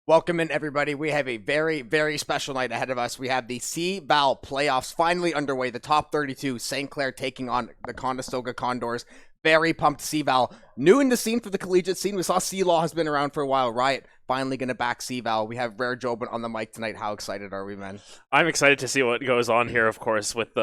Welcome in, everybody. We have a very, very special night ahead of us. We have the CVAL playoffs finally underway. The top 32, St. Clair taking on the Conestoga Condors. Very pumped. CVAL, new in the scene for the collegiate scene. We saw C-Law has been around for a while. Riot finally going to back CVAL. We have Rare Jobin on the mic tonight. How excited are we, man? I'm excited to see what goes on here, of course, with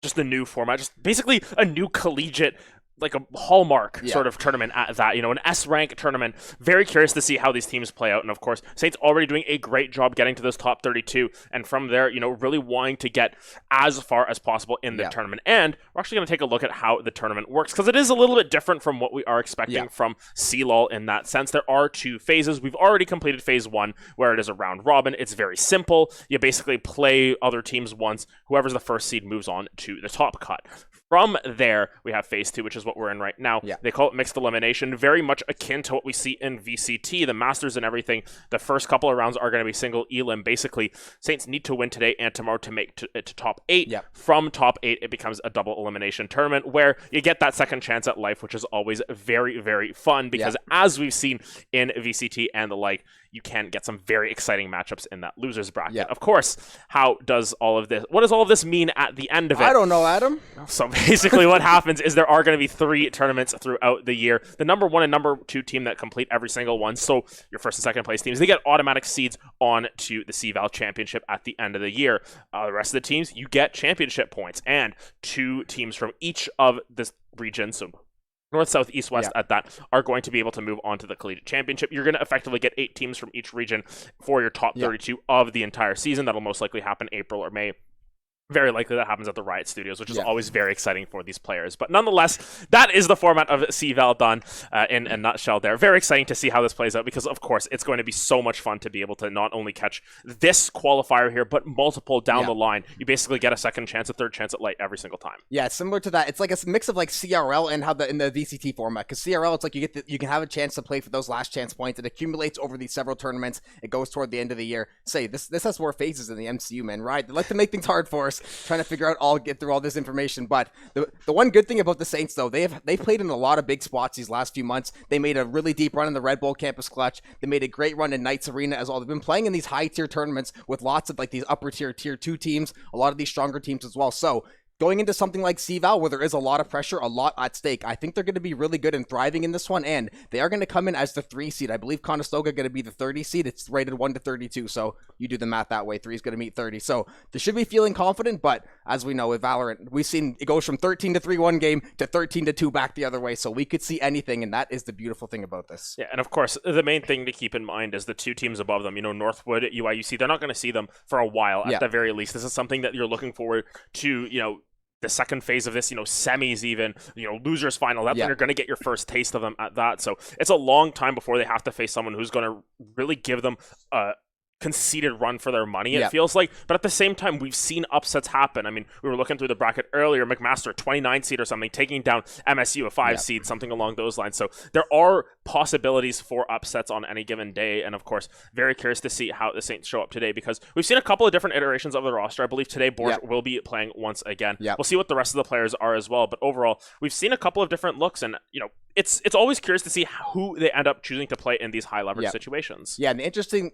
just the new format. Just basically a new collegiate, like a hallmark sort of tournament at that, an S-rank tournament. Very curious to see how these teams play out. And of course, Saints already doing a great job getting to those top 32. And from there, really wanting to get as far as possible in the tournament. And we're actually going to take a look at how the tournament works, because it is a little bit different from what we are expecting from CLOL in that sense. There are two phases. We've already completed phase one, where it is a round robin. It's very simple. You basically play other teams once. Whoever's the first seed moves on to the top cut. From there, we have phase two, which is what we're in right now. They call it mixed elimination, very much akin to what we see in VCT, the Masters and everything. The first couple of rounds are going to be single elim. Basically, Saints need to win today and tomorrow to make it to top 8. From top 8, it becomes a double elimination tournament where you get that second chance at life, which is always very, very fun because as we've seen in VCT and the like, you can get some very exciting matchups in that losers bracket. Of course, what does all of this mean at the end of it? I don't know, Adam. So basically what happens is there are going to be 3 tournaments throughout the year. The number 1 and number 2 team that complete every single one, so your first and second place teams, they get automatic seeds on to the CVAL championship at the end of the year. The rest of the teams, you get championship points, and 2 teams from each of the regions, so North, South, East, West at that, are going to be able to move on to the Collegiate Championship. You're going to effectively get 8 teams from each region for your top 32 of the entire season. That'll most likely happen April or May. Very likely that happens at the Riot Studios, which is always very exciting for these players. But nonetheless, that is the format of CVAL done in a nutshell there. Very exciting to see how this plays out because, of course, it's going to be so much fun to be able to not only catch this qualifier here, but multiple down the line. You basically get a second chance, a third chance at light every single time. Yeah, similar to that. It's like a mix of like CRL and how in the VCT format. Because CRL, it's like you can have a chance to play for those last chance points. It accumulates over these several tournaments. It goes toward the end of the year. This has more phases in the MCU, man. Right? They like to make things hard for us, trying to figure out get through all this information. But the one good thing about the Saints, though, they've played in a lot of big spots these last few months. They made a really deep run in the Red Bull Campus Clutch. They made a great run in Knights Arena as well. They've been playing in these high tier tournaments with lots of like these upper tier 2 teams, a lot of these stronger teams as well. So going into something like CVAL, where there is a lot of pressure, a lot at stake, I think they're going to be really good and thriving in this one, and they are going to come in as the 3 seed. I believe Conestoga going to be the 30 seed. It's rated 1 to 32, so you do the math that way. 3 is going to meet 30, so they should be feeling confident, but as we know with Valorant, we've seen it goes from 13 to 3 one game to 13 to 2 back the other way, so we could see anything, and that is the beautiful thing about this. Yeah, and of course, the main thing to keep in mind is the 2 teams above them, Northwood, UIUC, they're not going to see them for a while at the very least. This is something that you're looking forward to, the second phase of this, semis even, losers final. That's when you're going to get your first taste of them at that. So it's a long time before they have to face someone who's going to really give them a conceded run for their money, it feels like. But at the same time, we've seen upsets happen. I mean, we were looking through the bracket earlier, McMaster, 29 seed or something, taking down MSU, a 5 seed, something along those lines. So there are possibilities for upsets on any given day. And of course, very curious to see how the Saints show up today, because we've seen a couple of different iterations of the roster. I believe today Borg will be playing once again. We'll see what the rest of the players are as well. But overall, we've seen a couple of different looks, and it's always curious to see who they end up choosing to play in these high leverage situations. Yeah, and the interesting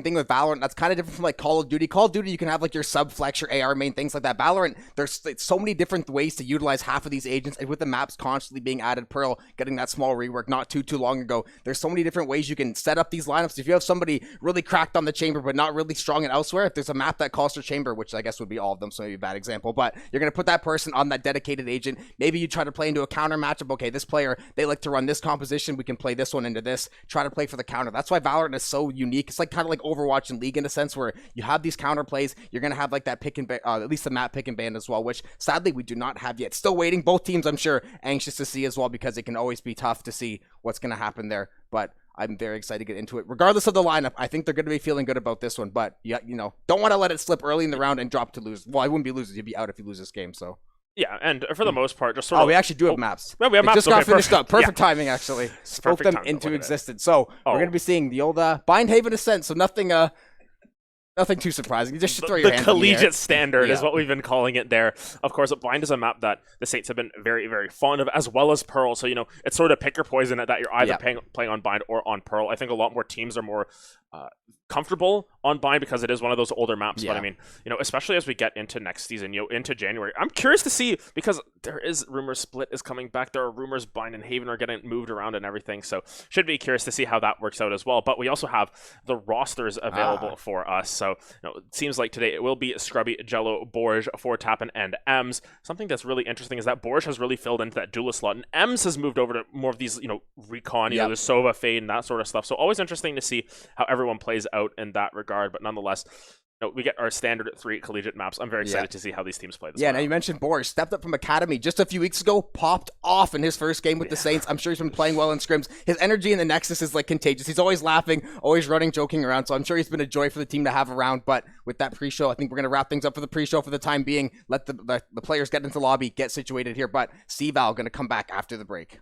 thing with Valorant, that's kind of different from like Call of Duty. Call of Duty, you can have like your sub flex, your AR main, things like that. Valorant, there's so many different ways to utilize half of these agents, and with the maps constantly being added, Pearl getting that small rework not too long ago. There's so many different ways you can set up these lineups. If you have somebody really cracked on the chamber but not really strong and elsewhere, if there's a map that calls for chamber, which I guess would be all of them, so maybe a bad example, but you're going to put that person on that dedicated agent. Maybe you try to play into a counter matchup. Okay, this player, they like to run this composition, we can play this one into this, try to play for the counter. That's why Valorant is so unique. It's like kind of like Overwatch and League in a sense, where you have these counter plays. You're going to have like that pick and at least the map pick and ban as well, which sadly we do not have yet. Still waiting. Both teams, I'm sure, anxious to see as well, because it can always be tough to see what's going to happen there. But I'm very excited to get into it. Regardless of the lineup, I think they're going to be feeling good about this one. But don't want to let it slip early in the round and drop to lose. Well, I wouldn't be losers. You'd be out if you lose this game. So. Yeah, and for the most part, just sort of... Oh, we actually do have maps. Yeah, we have maps. Just got finished up. Perfect timing, actually. Spoke them into existence. So we're going to be seeing the old Bindhaven Ascent. So nothing Nothing too surprising. You just should throw your The hands in the air. collegiate standard is Yeah. what we've been calling it there. Of course, Bind is a map that the Saints have been very, very fond of, as well as Pearl. So, it's sort of pick your poison at that you're either playing on Bind or on Pearl. I think a lot more teams are more comfortable on Bind because it is one of those older maps. But I mean, especially as we get into next season, into January, I'm curious to see, because there is rumors Split is coming back. There are rumors Bind and Haven are getting moved around and everything. So should be curious to see how that works out as well. But we also have the rosters available for us. So it seems like today it will be Scrubby, Jello, Borge, Fortappen, and Ems. Something that's really interesting is that Borge has really filled into that duelist slot, and Ems has moved over to more of these, recon, the Sova, Fade, and that sort of stuff. So always interesting to see how everyone plays out in that regard. But nonetheless, we get our standard 3 collegiate maps. I'm very excited to see how these teams play this. Now you mentioned Borge stepped up from Academy just a few weeks ago, popped off in his first game with the Saints. I'm sure he's been playing well in scrims. His energy in the Nexus is like contagious. He's always laughing, always running, joking around. So I'm sure he's been a joy for the team to have around. But with that pre-show, I think we're going to wrap things up for the pre-show for the time being. Let the players get into the lobby, get situated here. But CVAL going to come back after the break.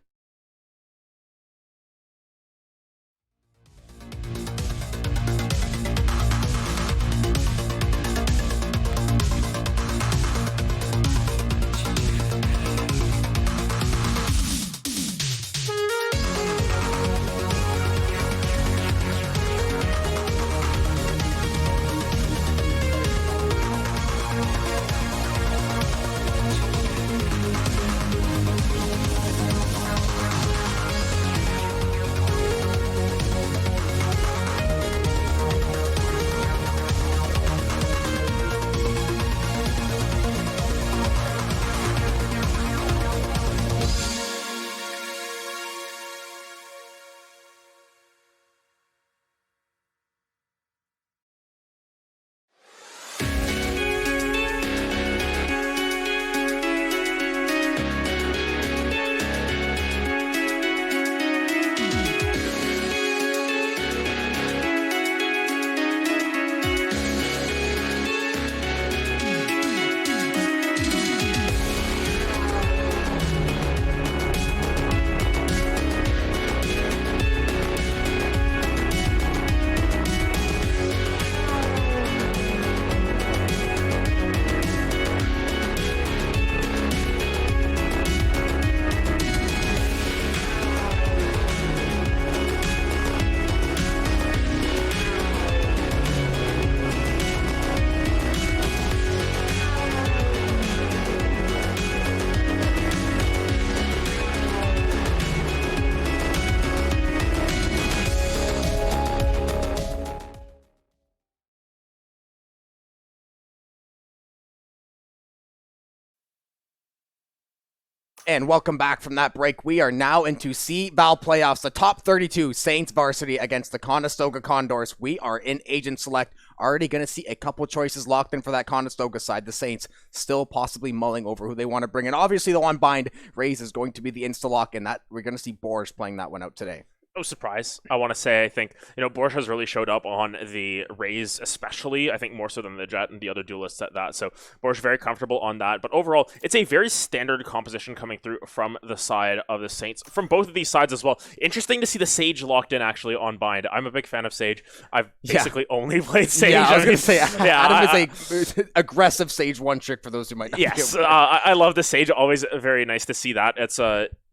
And welcome back from that break. We are now into CVAL playoffs, the top 32 Saints varsity against the Conestoga Condors. We are in Agent Select. Already going to see a couple choices locked in for that Conestoga side. The Saints still possibly mulling over who they want to bring in. Obviously, the one bind Raze is going to be the insta-lock, and that we're going to see Borge playing that one out today. No surprise. I want to say, I think, Borge has really showed up on the Raze, especially, I think more so than the Jet and the other duelists at that. So Borge very comfortable on that. But overall, it's a very standard composition coming through from the side of the Saints, from both of these sides as well. Interesting to see the Sage locked in actually on bind. I'm a big fan of Sage. I've basically only played Sage. Yeah, I was going to say, Adam is a aggressive Sage one trick for those who might not. Yes, I love the Sage. Always very nice to see that. It's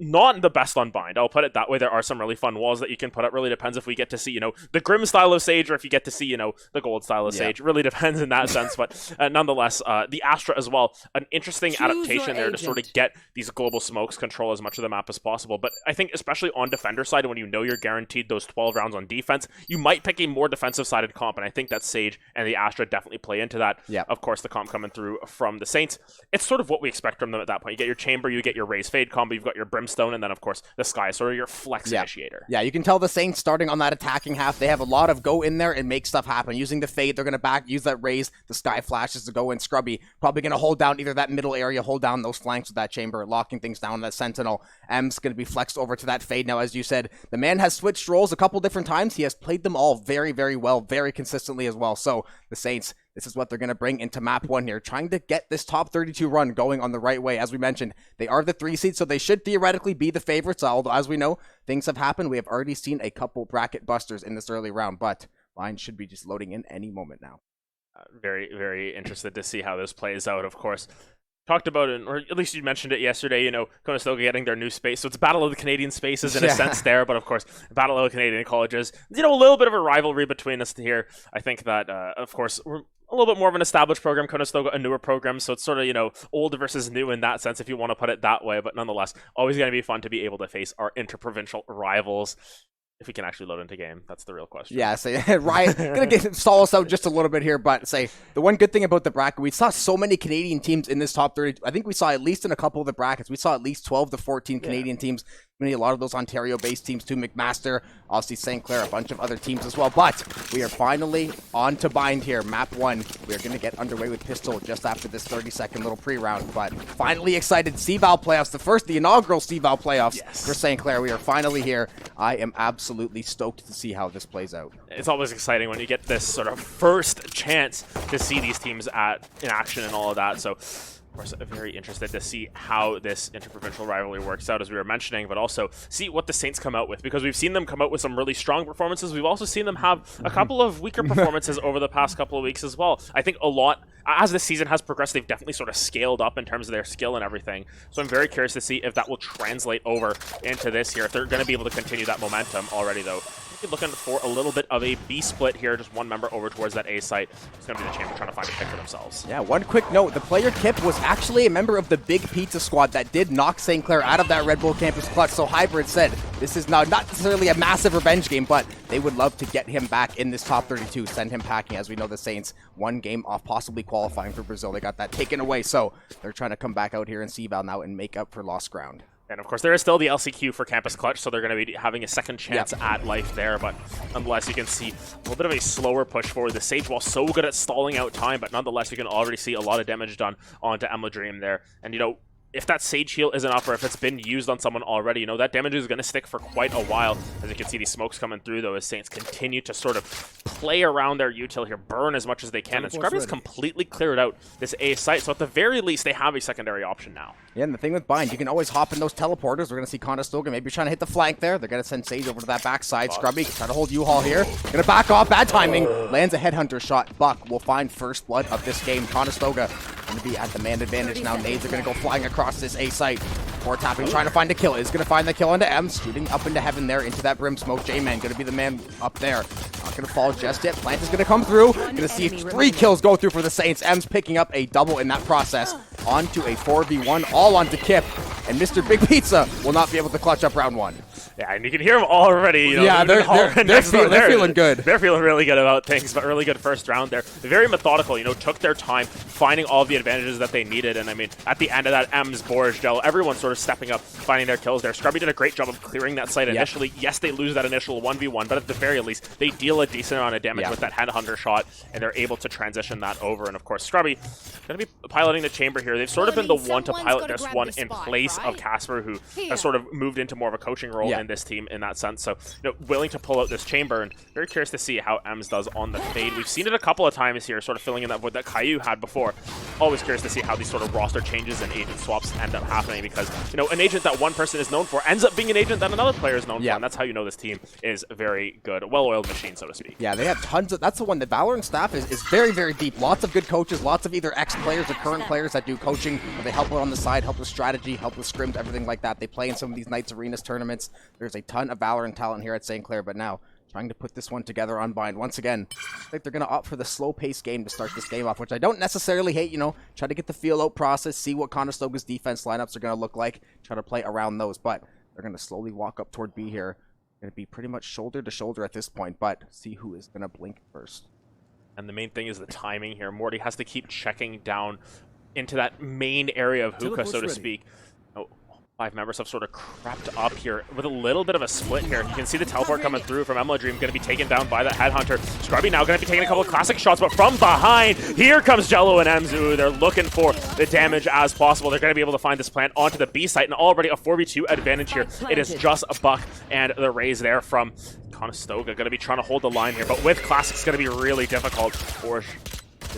not the best on bind. I'll put it that way. There are some really fun walls that you can put up. Really depends if we get to see, the Grim style of Sage, or if you get to see, the Gold style of Sage. Really depends in that sense. But nonetheless, the Astra as well, an interesting adaptation there to sort of get these global smokes, control as much of the map as possible. But I think especially on defender side, when you're guaranteed those 12 rounds on defense, you might pick a more defensive sided comp. And I think that Sage and the Astra definitely play into that. Yeah. Of course, the comp coming through from the Saints, it's sort of what we expect from them at that point. You get your Chamber, you get your Raze Fade combo, you've got your Brimstone, and then of course the Sky, sort of your flex initiator. Yeah, you can tell the Saints starting on that attacking half, they have a lot of go in there and make stuff happen. Using the Fade, they're going to use that Raze, the Sky flashes to go in. Scrubby probably going to hold down either that middle area, hold down those flanks with that Chamber, locking things down. That Sentinel, M's going to be flexed over to that Fade. Now, as you said, the man has switched roles a couple different times. He has played them all very, very well, very consistently as well. So the Saints, this is what they're going to bring into map 1 here, trying to get this top 32 run going on the right way. As we mentioned, they are the 3 seed, so they should theoretically be the favorites, although as we know, things have happened. We have already seen a couple bracket busters in this early round, but lines should be just loading in any moment now. Very, very interested to see how this plays out, of course. Talked about it, or at least you mentioned it yesterday, you know, Conestoga getting their new space. So it's Battle of the Canadian Spaces in a sense there, but of course, Battle of the Canadian Colleges. You know, a little bit of a rivalry between us here. I think that, of course, we're a little bit more of an established program, Conestoga a newer program, so it's sort of, you know, old versus new in that sense, if you want to put it that way, but nonetheless, always going to be fun to be able to face our interprovincial rivals. If we can actually load into game, that's the real question. Yeah, so Ryan, gonna stall us out just a little bit here, but say the one good thing about the bracket, we saw so many Canadian teams in this top 30. I think we saw at least in a couple of the brackets, we saw at least 12 to 14 Canadian teams. A lot of those Ontario-based teams too. McMaster, obviously St. Clair, a bunch of other teams as well. But we are finally on to bind here. Map 1. We are going to get underway with Pistol just after this 30-second little pre-round. But finally excited. CVAL playoffs. The inaugural CVAL playoffs for St. Clair. We are finally here. I am absolutely stoked to see how this plays out. It's always exciting when you get this sort of first chance to see these teams in action and all of that. So, of course, very interested to see how this interprovincial rivalry works out, as we were mentioning, but also see what the Saints come out with, because we've seen them come out with some really strong performances. We've also seen them have a couple of weaker performances over the past couple of weeks as well. I think a lot, as the season has progressed, they've definitely sort of scaled up in terms of their skill and everything. So I'm very curious to see if that will translate over into this year, if they're going to be able to continue that momentum already, though. Looking for a little bit of a B split here, just one member over towards that A site. It's going to be the Chamber trying to find a pick for themselves. Yeah, one quick note. The player Kip was actually a member of the Big Pizza Squad that did knock St. Clair out of that Red Bull Campus clutch. So Hybrid said this is not necessarily a massive revenge game, but they would love to get him back in this top 32, send him packing. As we know, the Saints, one game off possibly qualifying for Brazil. They got that taken away, so they're trying to come back out here in CVAL now and make up for lost ground. And of course, there is still the LCQ for Campus Clutch, so they're going to be having a second chance at life there. But nonetheless, you can see a little bit of a slower push forward. The Sage Wall so good at stalling out time, but nonetheless, you can already see a lot of damage done onto Emma Dream there. And, you know, if that Sage Heal isn't up, or if it's been used on someone already, you know, that damage is going to stick for quite a while. As you can see, these smokes coming through, though, as Saints continue to sort of play around their util here, burn as much as they can. And Scrubby's completely cleared out this A site, so at the very least, they have a secondary option now. Yeah, and the thing with Bind, you can always hop in those teleporters. We're going to see Conestoga maybe trying to hit the flank there. They're going to send Sage over to that backside. Scrubby trying to hold U-Haul here. Going to back off. Bad timing. Lands a headhunter shot. Buck will find first blood of this game. Conestoga going to be at the man advantage now. Nades are going to go flying across this A site. Before tapping, trying to find a kill. Is going to find the kill onto Ems. Shooting up into heaven there into that Brim smoke. J-Man going to be the man up there. Not going to fall just yet. Plant is going to come through. Going to see 3 kills go through for the Saints. Ems picking up a double in that process. Onto a 4v1. All onto Kip. And Mr. Big Pizza will not be able to clutch up round 1. Yeah, and you can hear them already. You know, yeah, they're feeling good. They're feeling really good about things, but really good first round there. Very methodical, you know, took their time finding all the advantages that they needed. And I mean, at the end of that, Ems, Borge, Gel, everyone sort of stepping up, finding their kills there. Scrubby did a great job of clearing that site initially. Yes, they lose that initial 1v1, but at the very least, they deal a decent amount of damage with that headhunter shot, and they're able to transition that over. And of course, Scrubby going to be piloting the chamber here. They've sort of been the one to pilot this one in place of Casper, who has sort of moved into more of a coaching role in this team in that sense. So, you know, willing to pull out this chamber, and very curious to see how Ems does on the fade. We've seen it a couple of times here, sort of filling in that void that Caillou had before. Always curious to see how these sort of roster changes and agent swaps end up happening, because, you know, an agent that one person is known for ends up being an agent that another player is known for, and that's how you know this team is very good. A well-oiled machine, so to speak. Yeah, they have tons of, that's the one, the Valorant staff is very, very deep. Lots of good coaches, lots of either ex-players or current players that do coaching, or they help out on the side, help with strategy, help with scrims, everything like that. They play in some of these Knights Arenas tournaments. There's a ton of Valorant talent here at St. Clair, but now trying to put this one together on Bind. Once again, I think they're going to opt for the slow-paced game to start this game off, which I don't necessarily hate, you know, try to get the feel-out process, see what Conestoga's defense lineups are going to look like, try to play around those, but they're going to slowly walk up toward B here. Going to be pretty much shoulder to shoulder at this point, but see who is going to blink first. And the main thing is the timing here. Morty has to keep checking down into that main area of hookah, so to speak. 5 members have sort of crept up here with a little bit of a split here. You can see the teleport coming through from Emma Dream, going to be taken down by that headhunter. Scrubby now going to be taking a couple of classic shots, but from behind, here comes Jello and Emzu. They're looking for the damage as possible. They're going to be able to find this plant onto the B site, and already a 4v2 advantage here. It is just a Buck and the raise there from Conestoga. Going to be trying to hold the line here, but with classic, it's going to be really difficult. Borge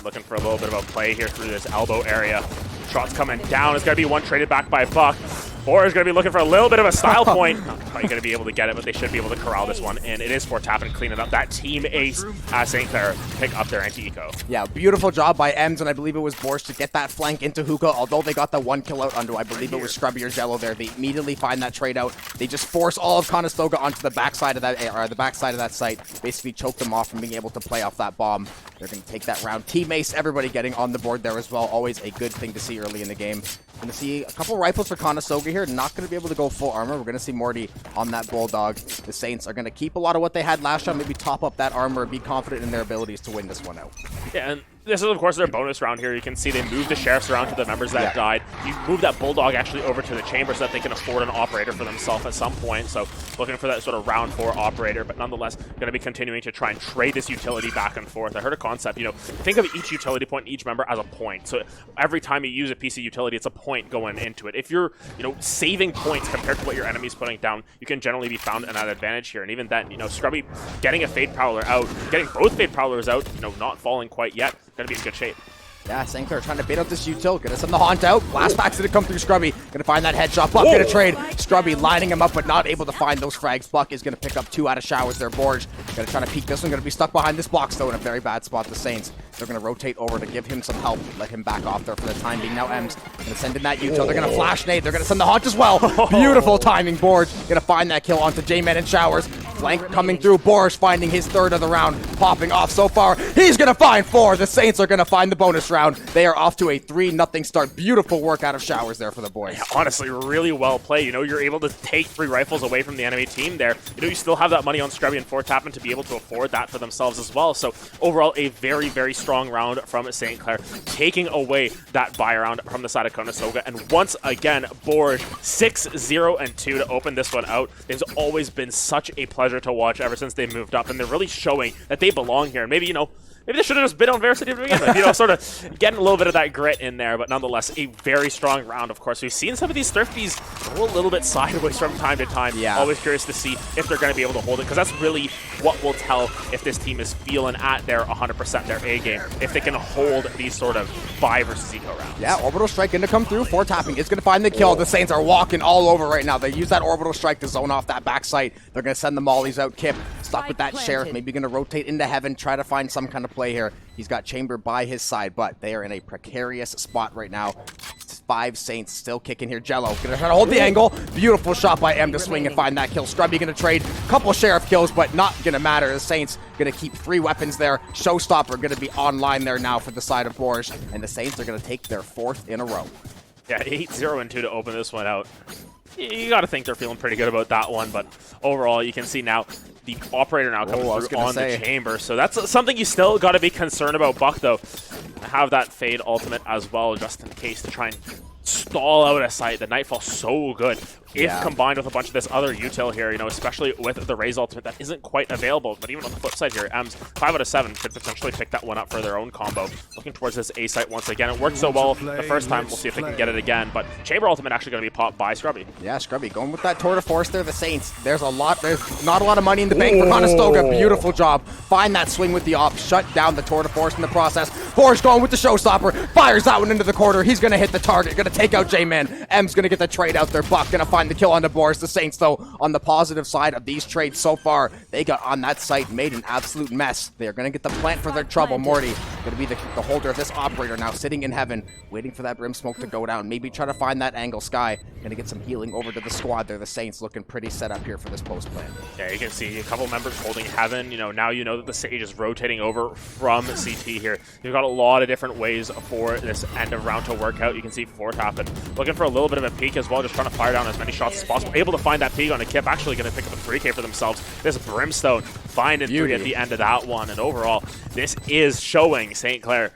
looking for a little bit of a play here through this elbow area. Shots coming down. It's going to be one traded back by Buck. Boar is going to be looking for a little bit of a style point. Not quite going to be able to get it, but they should be able to corral this one. And it is for Tap and clean it up. That team ace as St. Clair pick up their anti-eco. Yeah, beautiful job by Ems, and I believe it was Borscht to get that flank into Hookah, although they got the 1 kill out under, I believe it was Scrubby or Jello there. They immediately find that trade out. They just force all of Conestoga onto the backside of that site, basically choke them off from being able to play off that bomb. They're going to take that round. Team ace, everybody getting on the board there as well. Always a good thing to see early in the game. Going to see a couple rifles for Conestoga here. Not going to be able to go full armor. We're going to see Morty on that Bulldog. The Saints are going to keep a lot of what they had last round, maybe top up that armor, be confident in their abilities to win this one out. Yeah, and this is, of course, their bonus round here. You can see they move the sheriffs around to the members that died. You move that Bulldog actually over to the chamber so that they can afford an operator for themselves at some point. So looking for that sort of round 4 operator, but nonetheless going to be continuing to try and trade this utility back and forth. I heard a concept, think of each utility point, each member as a point. So every time you use a piece of utility, it's a point going into it. If you're, saving points compared to what your enemy's putting down, you can generally be found an advantage here. And even then, Scrubby getting a Fade Prowler out, getting both Fade Prowlers out, not falling quite yet, going to be in good shape. Yeah, St. Clair trying to bait out this util. Gonna send the Haunt out. Blast back's gonna come through Scrubby. Gonna find that headshot. Buck gonna trade. Scrubby lining him up, but not able to find those frags. Buck is gonna pick up 2 out of showers there. Borge gonna try to peek this one. Gonna be stuck behind this box, though, in a very bad spot. The Saints, they're gonna rotate over to give him some help. Let him back off there for the time being. Now Ems gonna send in that util. They're gonna flash nade. They're gonna send the Haunt as well. Beautiful timing. Borge gonna find that kill onto J-Man in showers. Flank coming through. Borge finding his 3rd of the round. Popping off so far. He's gonna find 4. The Saints are gonna find the bonus round. They are off to a 3-0 start. Beautiful work out of showers there for the boys. Yeah, honestly, really well played. You're able to take 3 rifles away from the enemy team there. You still have that money on Scrubby and 4-tapping to be able to afford that for themselves as well. So overall, a very, very strong round from St. Clair, taking away that buy round from the side of Conestoga. And once again, board 6-0-2 to open this one out. It's always been such a pleasure to watch ever since they moved up, and they're really showing that they belong here. And maybe, maybe they should have just been on Varsity to begin with, sort of getting a little bit of that grit in there, but nonetheless, a very strong round, of course. We've seen some of these Thrifties go a little bit sideways from time to time. Yeah. Always curious to see if they're going to be able to hold it, because that's really what will tell if this team is feeling at their 100% their A game, if they can hold these sort of buy versus eco rounds. Yeah, Orbital Strike going to come through. 4-tapping is going to find the kill. The Saints are walking all over right now. They use that Orbital Strike to zone off that backside. They're going to send the mollies out. Kip stuck with that Sheriff, maybe going to rotate into heaven, try to find some kind of play here. He's got Chamber by his side, but they are in a precarious spot right now. 5 Saints still kicking here. Jello gonna try to hold the angle. Beautiful shot by M to swing and find that kill. Scrubby gonna trade. Couple Sheriff kills, but not gonna matter. The Saints gonna keep 3 weapons there. Showstopper gonna be online there now for the side of Borge, and the Saints are gonna take their 4th in a row. Yeah, 8-0-2 to open this one out. You got to think they're feeling pretty good about that one, but overall, you can see now the operator now coming through on the chamber. So that's something you still got to be concerned about. Buck, though, have that Fade ultimate as well, just in case, to try and stall out a sight. The Nightfall so good. If combined with a bunch of this other util here, especially with the Raze ultimate that isn't quite available. But even on the flip side here, Ems, 5 out of 7 could potentially pick that one up for their own combo. Looking towards this A site once again. It worked so well the first time. We'll see if they can get it again. But Chamber ultimate actually going to be popped by Scrubby. Yeah, Scrubby going with that Tour de Force there. The Saints, there's not a lot of money in the bank for Conestoga. Beautiful job. Find that swing with the op. Shut down the Tour de Force in the process. Force going with the Showstopper. Fires that one into the corner. He's going to hit the target. Going to take out J-Man. M's going to get the trade out there. Buck going to find the kill on the board. The Saints, though, on the positive side of these trades so far, they got on that site, made an absolute mess. They're going to get the plant for their trouble. Morty going to be the holder of this operator now, sitting in heaven, waiting for that brim smoke to go down. Maybe try to find that angle. Sky going to get some healing over to the squad there. The Saints looking pretty set up here for this post plan. Yeah, you can see a couple members holding heaven. Now you know that the Sage is rotating over from CT here. You've got a lot of different ways for this end of round to work out. You can see 4-tapping, looking for a little bit of a peek as well, just trying to fire down as many shots as possible. Able to find that peek on a Kip, actually going to pick up a 3K for themselves. This Brimstone finding 3 at the end of that one, and overall, this is showing St. Clair.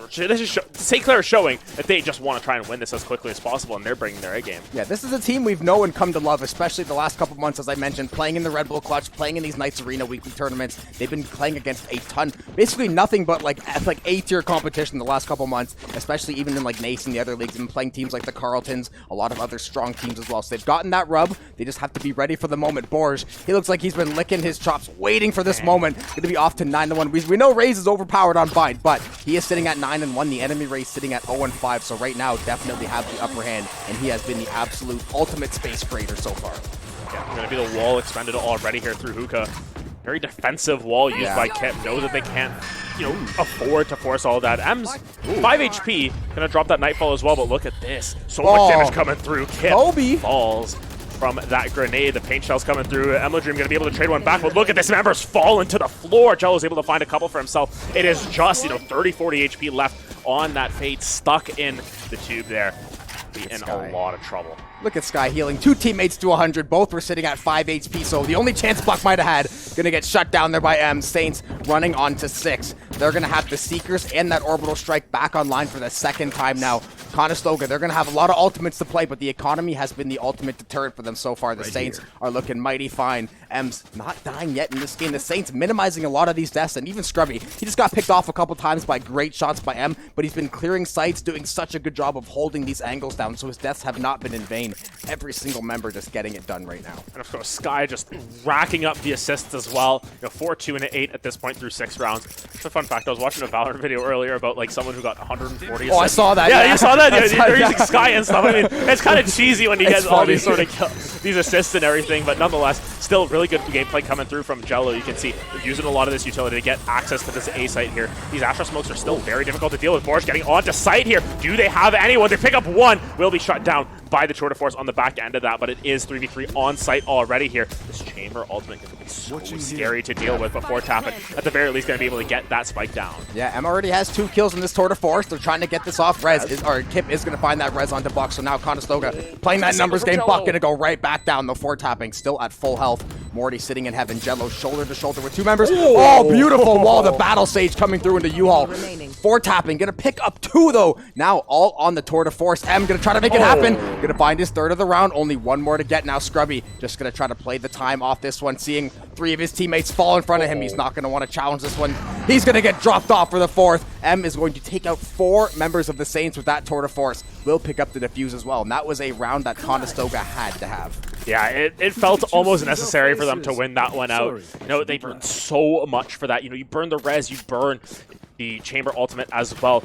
St. Clair is showing that they just want to try and win this as quickly as possible, and they're bringing their A game. Yeah, this is a team we've known and come to love, especially the last couple months, as I mentioned, playing in the Red Bull Clutch, playing in these Knights Arena weekly tournaments. They've been playing against a ton, basically nothing but like A-tier competition the last couple months, especially even in like NACE and the other leagues. They've been playing teams like the Carltons, a lot of other strong teams as well. So they've gotten that rub. They just have to be ready for the moment. Borge, he looks like he's been licking his chops, waiting for this moment. Going to be off to 9-1. We know Raze is overpowered on Bind, but he is sitting at 9-1. The enemy economy race sitting at 0-5, so right now definitely have the upper hand, and he has been the absolute ultimate space creator so far. Yeah, going to be the wall expended already here through Hookah. Very defensive wall used by Kip. Know that they can't, afford to force all that. M's 5 HP, gonna drop that Nightfall as well, but look at this. So much damage coming through. Kip falls from that grenade. The paint shell's coming through. Emladream gonna be able to trade one back, but look at this. Members falling to the floor. Jello's able to find a couple for himself. It is just, 30, 40 HP left on that Fade, stuck in the tube there. Be in a lot of trouble. Look at Sky healing. 2 teammates to 100. Both were sitting at 5 HP, so the only chance Buck might have had, gonna get shut down there by M. Saints running on to 6. They're gonna have the Seekers and that Orbital Strike back online for the second time now. Conestoga, they're gonna have a lot of ultimates to play, but the economy has been the ultimate deterrent for them so far. The Saints are looking mighty fine. M's not dying yet in this game. The Saints minimizing a lot of these deaths, and even Scrubby, he just got picked off a couple times by great shots by M, but he's been clearing sights, doing such a good job of holding these angles down, so his deaths have not been in vain. Every single member just getting it done right now. And of course, Sky just racking up the assists as well. 4, 2, and 8 at this point through 6 rounds. Just a fun fact, I was watching a Valorant video earlier about someone who got 140 assists. Oh, I saw that. Yeah, you saw that? They're using Sky and stuff. I mean, it's kind of cheesy when you get all these sort of these assists and everything, but nonetheless, still really good gameplay coming through from Jello. You can see using a lot of this utility to get access to this A site here. These Astra smokes are still very difficult to deal with. Borge getting onto site here. Do they have anyone? They pick up one. Will be shut down by the Tour de Force on the back end of that, but it is 3v3 on site already here. This Chamber ultimate is going to be so scary to deal with before tapping. At the very least, going to be able to get that spike down. Yeah, M already has 2 kills in this Tour de Force. They're trying to get this off. Kip is going to find that res onto Buck, so now Conestoga playing that numbers game. Buck going to go right back down. The 4 tapping still at full health. Morty sitting in heaven. Jello shoulder to shoulder with 2 members. Oh, beautiful wall. The Battle Sage coming through into U-Haul. 4 tapping. Going to pick up 2, though. Now all on the Tour de Force. M going to try to make it happen. Going to find his 3rd of the round. Only 1 more to get now. Scrubby just going to try to play the time off this one. Seeing 3 of his teammates fall in front of him. He's not going to want to challenge this one. He's going to get dropped off for the 4th. M is going to take out 4 members of the Saints with that Tour de Force. Will pick up the defuse as well. And that was a round that Conestoga had to have. Yeah, it felt almost necessary for them to win that one out. They burned so much for that. You burn the res, you burn the Chamber ultimate as well.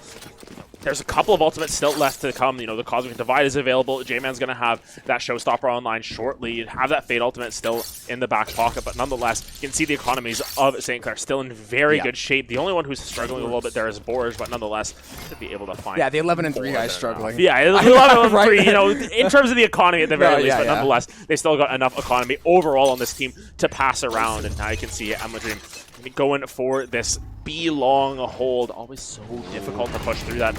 There's a couple of ultimates still left to come. The Cosmic Divide is available. J-Man's going to have that Showstopper online shortly. You have that Fade ultimate still in the back pocket, but nonetheless, you can see the economies of St. Clair still in very good shape. The only one who's struggling a little bit there is Borge, but nonetheless, to be able to find... Yeah, the 11-3 guy's struggling. Yeah, 11-3, in terms of the economy at the very least, but nonetheless, they still got enough economy overall on this team to pass around, and now you can see Emladream going for this B-long hold. Always so difficult to push through that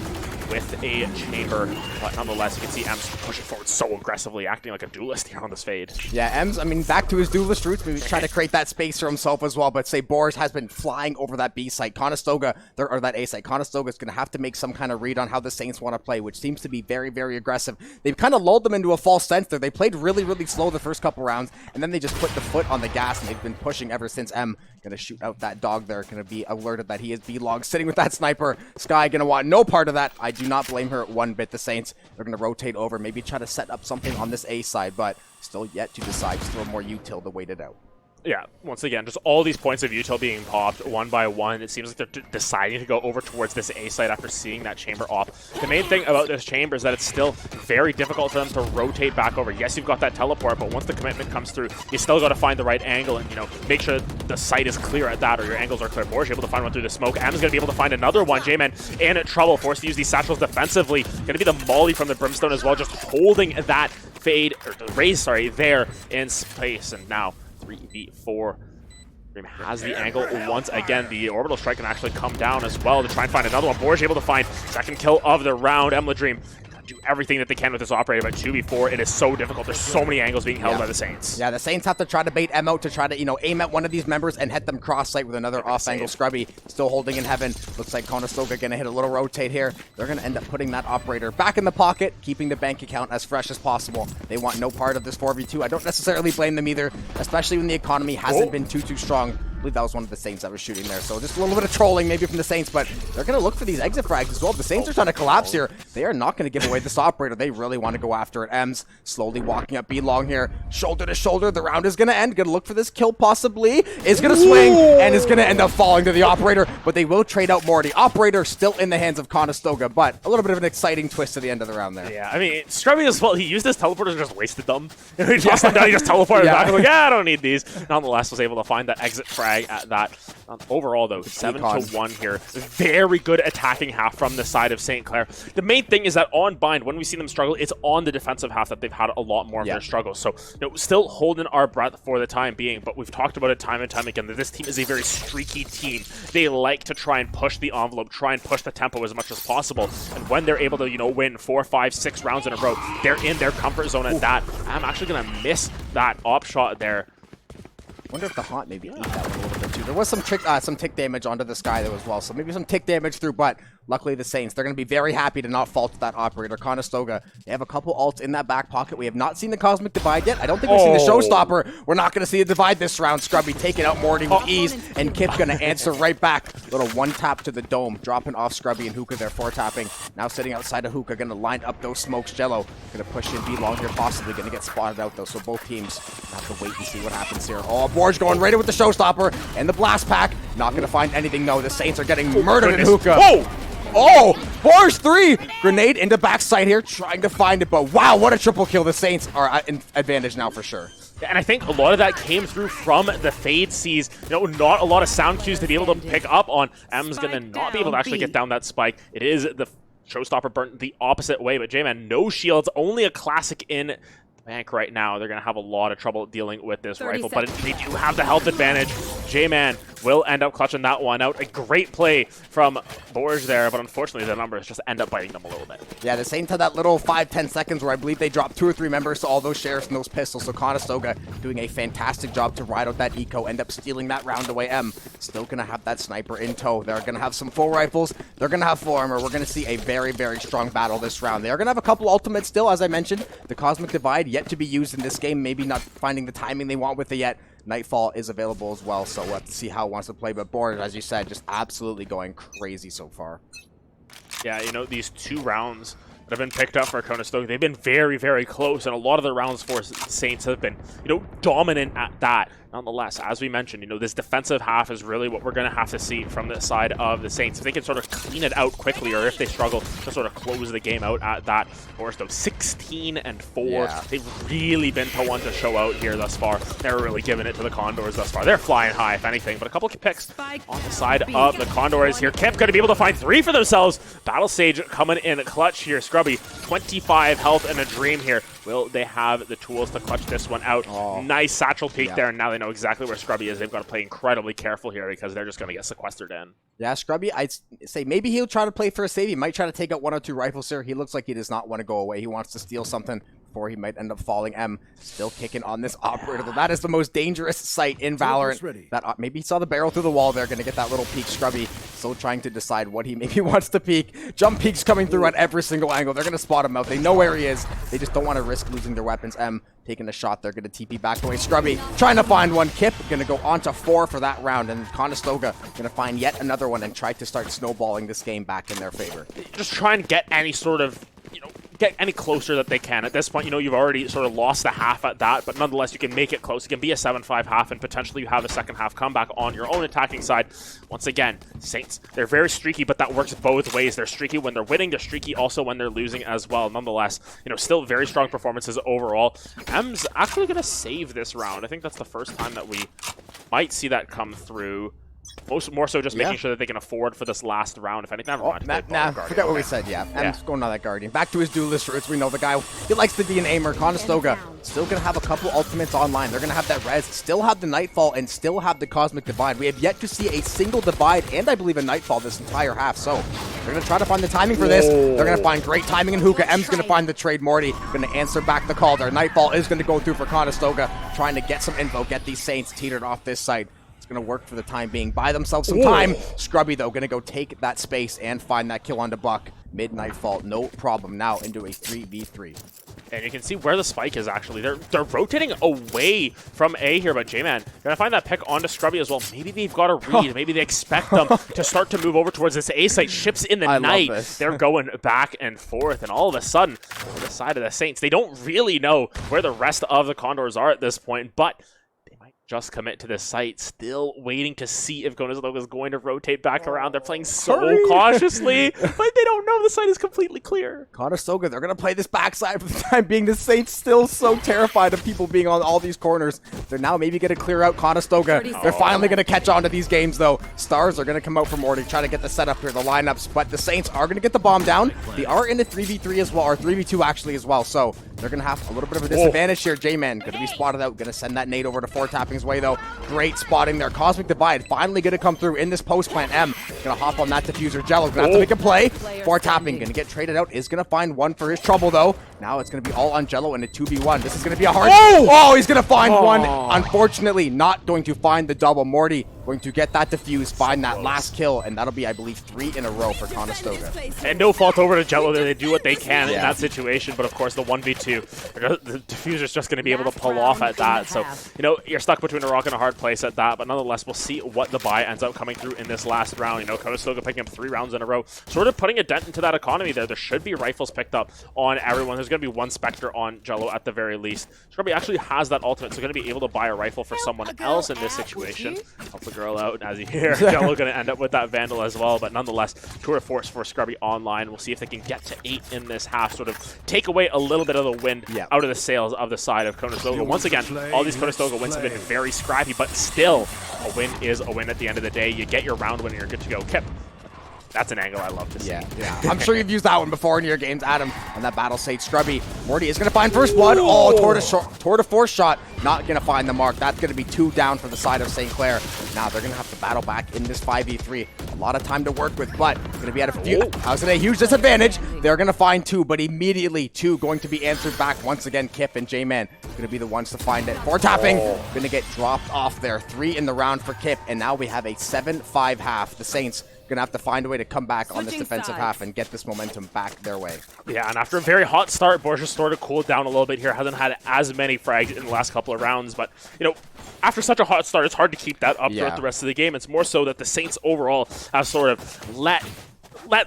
with a Chamber, but nonetheless, you can see M's pushing forward so aggressively, acting like a duelist here on this Fade. Yeah, M's, back to his duelist roots, but he's trying to create that space for himself as well, but say Boris has been flying over that B site. Conestoga, or that A site, Conestoga is going to have to make some kind of read on how the Saints want to play, which seems to be very, very aggressive. They've kind of lulled them into a false sense there. They played really, really slow the first couple rounds, and then they just put the foot on the gas, and they've been pushing ever since. M going to shoot out that dog there, going to be alerted that he is B-log, sitting with that sniper. Sky going to want no part of that. I do not blame her one bit. The Saints, they're going to rotate over, maybe try to set up something on this A side, but still yet to decide. Just throw more util to wait it out. Yeah, once again, just all these points of util being popped one by one. It seems like they're deciding to go over towards this A site after seeing that Chamber off. The main thing about this Chamber is that it's still very difficult for them to rotate back over. Yes, you've got that teleport, but once the commitment comes through, you still got to find the right angle and, make sure the site is clear at that, or your angles are clear. Borge able to find one through the smoke. M's going to be able to find another one. J-Man in trouble, forced to use these satchels defensively. Going to be the molly from the Brimstone as well, just holding that Fade, or the raise, there in space. And now 3v4. Dream has the angle once again. The orbital strike can actually come down as well to try and find another one. Borge able to find second kill of the round. Emladream do everything that they can with this operator, but 2v4, it is so difficult. There's so many angles being held by the Saints. Yeah, the Saints have to try to bait M out to try to, aim at one of these members and hit them cross-site with another off-angle. Scrubby still holding in heaven. Looks like Conestoga going to hit a little rotate here. They're going to end up putting that operator back in the pocket, keeping the bank account as fresh as possible. They want no part of this 4v2. I don't necessarily blame them either, especially when the economy hasn't been too strong. believe that was one of the Saints that was shooting there. So just a little bit of trolling maybe from the Saints, but they're going to look for these exit frags as well. The Saints are trying to collapse here. They are not going to give away this operator. They really want to go after it. Ems slowly walking up B-long here. Shoulder to shoulder. The round is going to end. Going to look for this kill possibly. Is going to swing and is going to end up falling to the operator, but they will trade out Morty. Operator still in the hands of Conestoga, but a little bit of an exciting twist to the end of the round there. Yeah, I mean, Scrubby as well, he used his teleporters and just wasted them. He tossed them down, he just teleported back. Like, yeah, I don't need these. Nonetheless, was able to find that exit frag at that. Overall, though, 7-1 here. Very good attacking half from the side of St. Clair. The main thing is that on Bind, when we see them struggle, it's on the defensive half that they've had a lot more of their struggles. So, still holding our breath for the time being, but we've talked about it time and time again, that this team is a very streaky team. They like to try and push the envelope, try and push the tempo as much as possible. And when they're able to, win 4, 5, 6 rounds in a row, they're in their comfort zone at that. I'm actually going to miss that op shot there. Wonder if the Haunt maybe ate that one a little bit too. There was some tick damage onto this guy there as well, so maybe some tick damage through, but luckily the Saints, they're going to be very happy to not fall to that operator. Conestoga, they have a couple ults in that back pocket. We have not seen the Cosmic Divide yet. I don't think we've seen the Showstopper. We're not going to see a Divide this round. Scrubby taking out Morty with ease, and Kip's going to answer right back. Little one tap to the dome, dropping off Scrubby and Hookah there, 4-tapping. Now sitting outside of Hookah, going to line up those smokes. Jello going to push in B-long here, possibly going to get spotted out though, so both teams have to wait and see what happens here. Oh, Borge going right in with the Showstopper and the Blast Pack. Not going to find anything, no. The Saints are getting murdered in Hookah. Whoa! Oh, Borge 3! Grenade into backside here, trying to find it, but wow, what a triple kill. The Saints are in advantage now for sure. And I think a lot of that came through from the Fade Seas. Not a lot of sound cues to be able to pick up on. M's going to not be able to actually get down that spike. It is the Showstopper burnt the opposite way, but J-Man, no shields, only a classic in the bank right now. They're going to have a lot of trouble dealing with this rifle, but they do have the health advantage. J-Man will end up clutching that one out. A great play from Borge there, but unfortunately the numbers just end up biting them a little bit. Yeah, the Saints had that little 5-10 seconds where I believe they dropped 2 or 3 members to all those sheriffs and those pistols, so Conestoga doing a fantastic job to ride out that eco, end up stealing that round away. M still going to have that sniper in tow. They're going to have some full rifles. They're going to have full armor. We're going to see a very, very strong battle this round. They are going to have a couple ultimates still, as I mentioned. The Cosmic Divide yet to be used in this game, maybe not finding the timing they want with it yet. Nightfall is available as well, so we'll have to see how it wants to play. But Borge, as you said, just absolutely going crazy so far. Yeah, these 2 rounds that have been picked up for Conestoga, they've been very, very close, and a lot of the rounds for Saints have been, dominant at that. Nonetheless, as we mentioned, this defensive half is really what we're going to have to see from the side of the Saints. If they can sort of clean it out quickly, or if they struggle to sort of close the game out at that. Of course, though, 16-4. Yeah. They've really been the one to show out here thus far. They're really giving it to the Condors thus far. They're flying high, if anything, but a couple of picks on the side of the Condors here. Kemp going to be able to find 3 for themselves. Battle Sage coming in clutch here. Scrubby, 25 health and a dream here. Will they have the tools to clutch this one out? Oh. Nice satchel peek there, and now they know exactly where Scrubby is. They've got to play incredibly careful here because they're just going to get sequestered in. Yeah, Scrubby, I'd say maybe he'll try to play for a save. He might try to take out 1 or 2 rifles here. He looks like he does not want to go away. He wants to steal something before he might end up falling. M still kicking on this operator, though. That is the most dangerous sight in Valorant. That maybe he saw the barrel through the wall there, going to get that little peek. Scrubby still trying to decide what he maybe wants to peek. Jump peeks coming through at every single angle. They're going to spot him out. They know where he is. They just don't want to risk losing their weapons. M taking a shot. They're going to TP back away. Scrubby trying to find one. Kip going to go on to 4 for that round, and Conestoga going to find yet another one and try to start snowballing this game back in their favor. Just try and get any sort of, get any closer that they can. At this point, you've already sort of lost the half at that, but nonetheless, you can make it close. It can be a 7-5 half, and potentially you have a second half comeback on your own attacking side. Once again, Saints, they're very streaky, but that works both ways. They're streaky when they're winning. They're streaky also when they're losing as well. Nonetheless, still very strong performances overall. M's actually going to save this round. I think that's the first time that we might see that come through. More so just making sure that they can afford for this last round. If anything, forget what we said, M's going on that Guardian. Back to his duelist roots. We know the guy, he likes to be an aimer. Conestoga still going to have a couple ultimates online. They're going to have that res, still have the Nightfall, and still have the Cosmic Divide. We have yet to see a single Divide, and I believe a Nightfall this entire half. So they're going to try to find the timing for this. They're going to find great timing in Hookah. M's going to find the trade. Morty going to answer back the call there. Nightfall is going to go through for Conestoga, trying to get some info, get these Saints teetered off this site. Going to work for the time being. Buy themselves some time. Scrubby, though, going to go take that space and find that kill onto Buck. Mid-Nightfall, no problem. Now into a 3v3. And you can see where the spike is actually. They're rotating away from A here, but J-Man gonna find that pick onto Scrubby as well. Maybe they've got a read. Maybe they expect them to start to move over towards this A site. Ships in the night. They're going back and forth, and all of a sudden, on the side of the Saints, they don't really know where the rest of the Condors are at this point, but they might just commit to this site, still waiting to see if Conestoga is going to rotate back around. They're playing so cautiously, but they don't know the site is completely clear. Conestoga, they're going to play this backside for the time being. The Saints still so terrified of people being on all these corners. They're now maybe going to clear out Conestoga. They're finally going to catch on to these games, though. Stars are going to come out for more to try to get the setup here, the lineups, but the Saints are going to get the bomb down. They are in a 3v3 as well, or 3v2 actually as well, so they're going to have a little bit of a disadvantage here. J-Man going to be spotted out, going to send that nade over to 4Tapping's way, though. Great spotting there. Cosmic Divide finally going to come through in this post plant. M going to hop on that diffuser. Jello's going to have to make a play. 4Tapping going to get traded out. Is going to find one for his trouble, though. Now it's going to be all on Jello in a 2v1. This is going to be a hard... Oh, he's going to find one. Unfortunately, not going to find the double. Morty going to get that diffuse, find that last kill, and that'll be, I believe, 3 in a row for Conestoga. And no fault over to Jello. They do what they can in that situation, but of course the 1v2, the diffuser's just going to be able to pull off at that. So, you know, you're stuck between a rock and a hard place at that, but nonetheless, we'll see what the buy ends up coming through in this last round. You know, Conestoga picking up 3 rounds in a row, sort of putting a dent into that economy there. There should be rifles picked up on everyone. There's going to be 1 Spectre on Jello at the very least. Scrubby actually has that ultimate, so going to be able to buy a rifle for someone else in this situation. Help the girl out as you hear. Jello going to end up with that Vandal as well, but nonetheless, tour de force for Scrubby online. We'll see if they can get to 8 in this half, sort of take away a little bit of the wind out of the sails of the side of Conestoga. Once again, all these Conestoga wins have been very scrappy, but still, a win is a win at the end of the day. You get your round win and you're good to go. Kip, that's an angle I love to see. Yeah. I'm sure you've used that one before in your games, Adam, on that battle stage. Scrubby, Morty is going to find first blood. Oh, tour de force shot, not going to find the mark. That's going to be 2 down for the side of St. Clair. Now they're going to have to battle back in this 5v3. A lot of time to work with, but going to be at a huge disadvantage. They're going to find 2, but immediately 2 going to be answered back once again. Kip and J-Man going to be the ones to find it. 4Tapping going to get dropped off there. 3 in the round for Kip, and now we have a 7-5 half. The Saints going to have to find a way to come back on this defensive half and get this momentum back their way. Yeah, and after a very hot start, Borges sort of cooled down a little bit here. Hasn't had as many frags in the last couple of rounds, but, you know, after such a hot start, it's hard to keep that up throughout the rest of the game. It's more so that the Saints overall have sort of let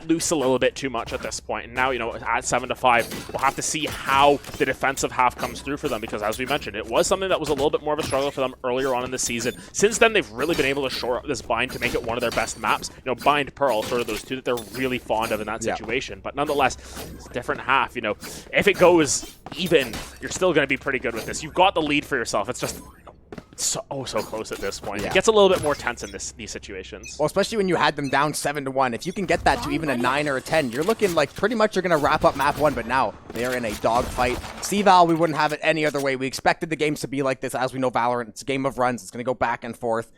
loose a little bit too much at this point. And now, you know, at 7-5, we'll have to see how the defensive half comes through for them, because as we mentioned, it was something that was a little bit more of a struggle for them earlier on in the season. Since then, they've really been able to shore up this bind to make it one of their best maps. You know, bind Pearl, sort of those two that they're really fond of in that situation. But nonetheless, it's a different half. You know, if it goes even, you're still going to be pretty good with this. You've got the lead for yourself. It's just so close at this point. It gets a little bit more tense in these situations. Well, especially when you had them down 7-1. If you can get that to even a 9 or a 10, you're looking like pretty much you're going to wrap up map 1, but now they are in a dogfight. CVAL, we wouldn't have it any other way. We expected the games to be like this. As we know, Valorant, it's a game of runs. It's going to go back and forth.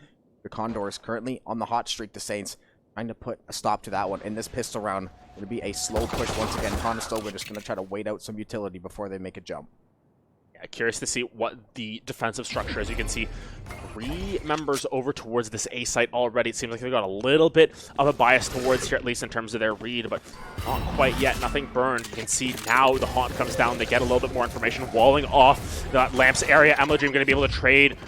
The Condors currently on the hot streak. The Saints trying to put a stop to that one in this pistol round. It'll be a slow push once again. Conestoga just going to try to wait out some utility before they make a jump. Curious to see what the defensive structure is. You can see 3 members over towards this A site already. It seems like they've got a little bit of a bias towards here, at least in terms of their read, but not quite yet. Nothing burned. You can see now the haunt comes down. They get a little bit more information, walling off that Lamps area. Emma Dream going to be able to trade.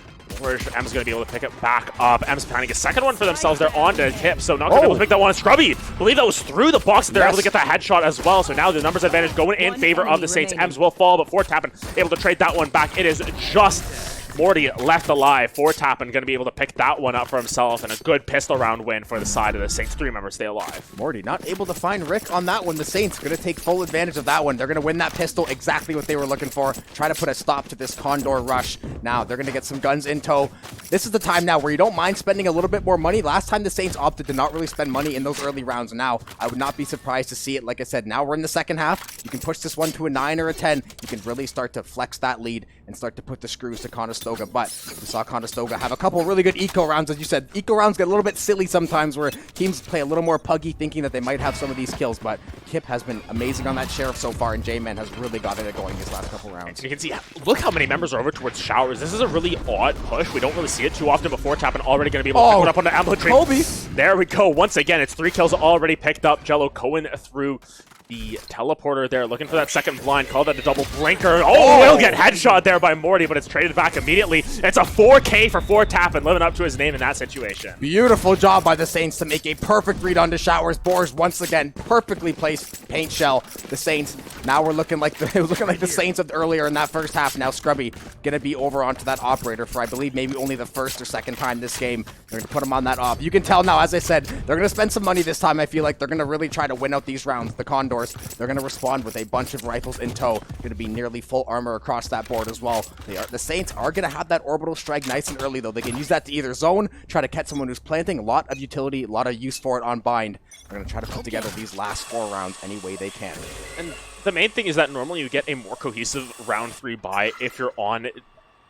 Where's M's going to be able to pick it back up. M's planning a second one for themselves. They're on to Kip, so not going to be able to pick that one. Scrubby, believe that was through the box. They're able to get that headshot as well. So now the numbers advantage going in favor of the Saints. M's will fall, but 4Tapping able to trade that one back. It is just Morty left alive. 4Tapping going to be able to pick that one up for himself, and a good pistol round win for the side of the Saints. 3 members stay alive. Morty not able to find Rick on that one. The Saints going to take full advantage of that one. They're going to win that pistol, exactly what they were looking for. Try to put a stop to this Condor rush. Now they're going to get some guns in tow. This is the time now where you don't mind spending a little bit more money. Last time the Saints opted to not really spend money in those early rounds. Now I would not be surprised to see it. Like I said, now we're in the second half. You can push this one to a 9 or a 10. You can really start to flex that lead and start to put the screws to Conestoga. But we saw Conestoga have a couple really good eco rounds. As you said, eco rounds get a little bit silly sometimes where teams play a little more puggy thinking that they might have some of these kills, but Kip has been amazing on that Sheriff so far, and J-Man has really gotten it going these last couple rounds. And you can see, look how many members are over towards Showers. This is a really odd push. We don't really see it too often before. Tapping already going to be able to pick one up on the ammo train. There we go. Once again, it's 3 kills already picked up. Jello going through the teleporter there, looking for that second blind. Call that a double blinker. Oh, will get headshot there by Morty, but it's traded back immediately. It's a 4K for 4tap and living up to his name in that situation. Beautiful job by the Saints to make a perfect read onto Showers. Boars once again perfectly placed paint shell. The Saints now we're looking like the Saints of earlier in that first half. Now Scrubby gonna be over onto that operator for I believe maybe only the first or second time this game. They're gonna put him on that op. You can tell now, as I said, they're gonna spend some money this time. I feel like they're gonna really try to win out these rounds. The Condors, they're going to respond with a bunch of rifles in tow. Going to be nearly full armor across that board as well. The Saints are going to have that orbital strike nice and early, though. They can use that to either zone, try to catch someone who's planting. A lot of utility, a lot of use for it on bind. They're going to try to put together these last 4 rounds any way they can. And the main thing is that normally you get a more cohesive round 3 buy if you're on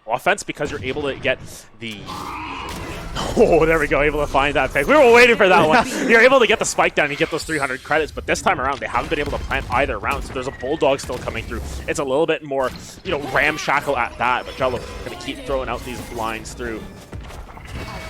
offense, because you're able to get the... Oh, there we go, able to find that pick. We were waiting for that one. You're able to get the spike down and get those 300 credits, but this time around, they haven't been able to plant either round, so there's a Bulldog still coming through. It's a little bit more, ramshackle at that, but Jello going to keep throwing out these blinds through.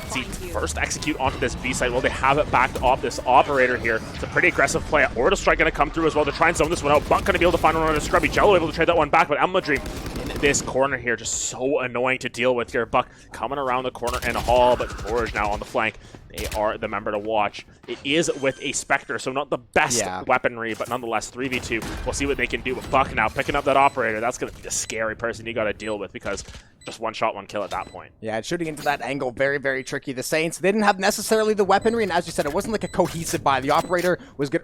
See, first execute onto this B side. Well, they have it backed off this operator here. It's a pretty aggressive play. Orbital Strike going to come through as well to try and zone this one out. Buck going to be able to find one on a Scrubby. Jello able to trade that one back, but Emma Dream in this corner here, just so annoying to deal with here. Buck coming around the corner in a hall, but Forge now on the flank. They are the member to watch. It is with a Spectre, so not the best weaponry, but nonetheless 3v2. We'll see what they can do. But Buck now picking up that operator. That's going to be the scary person you got to deal with, because just one shot, one kill at that point. Yeah, shooting into that angle, very, very tricky. The Saints, they didn't have necessarily the weaponry, and as you said, it wasn't like a cohesive buy. The operator was good.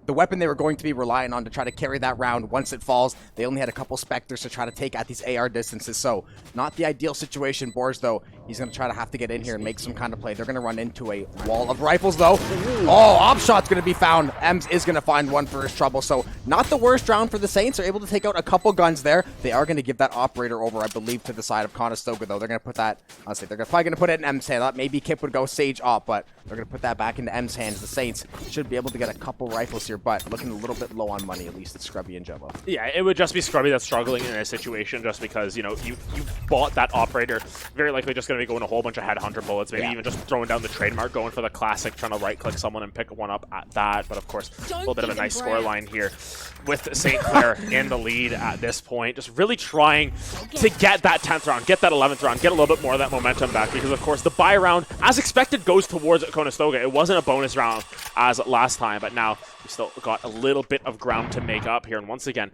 The weapon they were going to be relying on to try to carry that round once it falls. They only had a couple Spectres to try to take at these AR distances, so not the ideal situation. Boars, though, he's going to try to have to get in here and make some kind of play. They're going to run into a wall of rifles, though. Oh, op shot's going to be found. Ems is going to find one for his trouble, so not the worst round for the Saints. They're able to take out a couple guns there. They are going to give that operator over, I believe, to the side of Conestoga, though. They're going to put that, honestly, they're probably going to put it in M's hand. Thought maybe Kip would go Sage op, but they're going to put that back into M's hands. The Saints should be able to get a couple rifles here, but looking a little bit low on money, at least it's Scrubby and Jello. Yeah, it would just be Scrubby that's struggling in this situation, just because, you bought that operator. Very likely just going to be going a whole bunch of headhunter bullets, maybe even just throwing down the trademark, going for the classic, trying to right-click someone and pick one up at that. But of course, a little bit of a nice scoreline here with St. Clair in the lead at this point. Just really trying to get that 10th round, get that 11th round, get a little bit more of that momentum back, because of course the buy round, as expected, goes towards Conestoga. It wasn't a bonus round as last time, but now we still got a little bit of ground to make up here. And once again,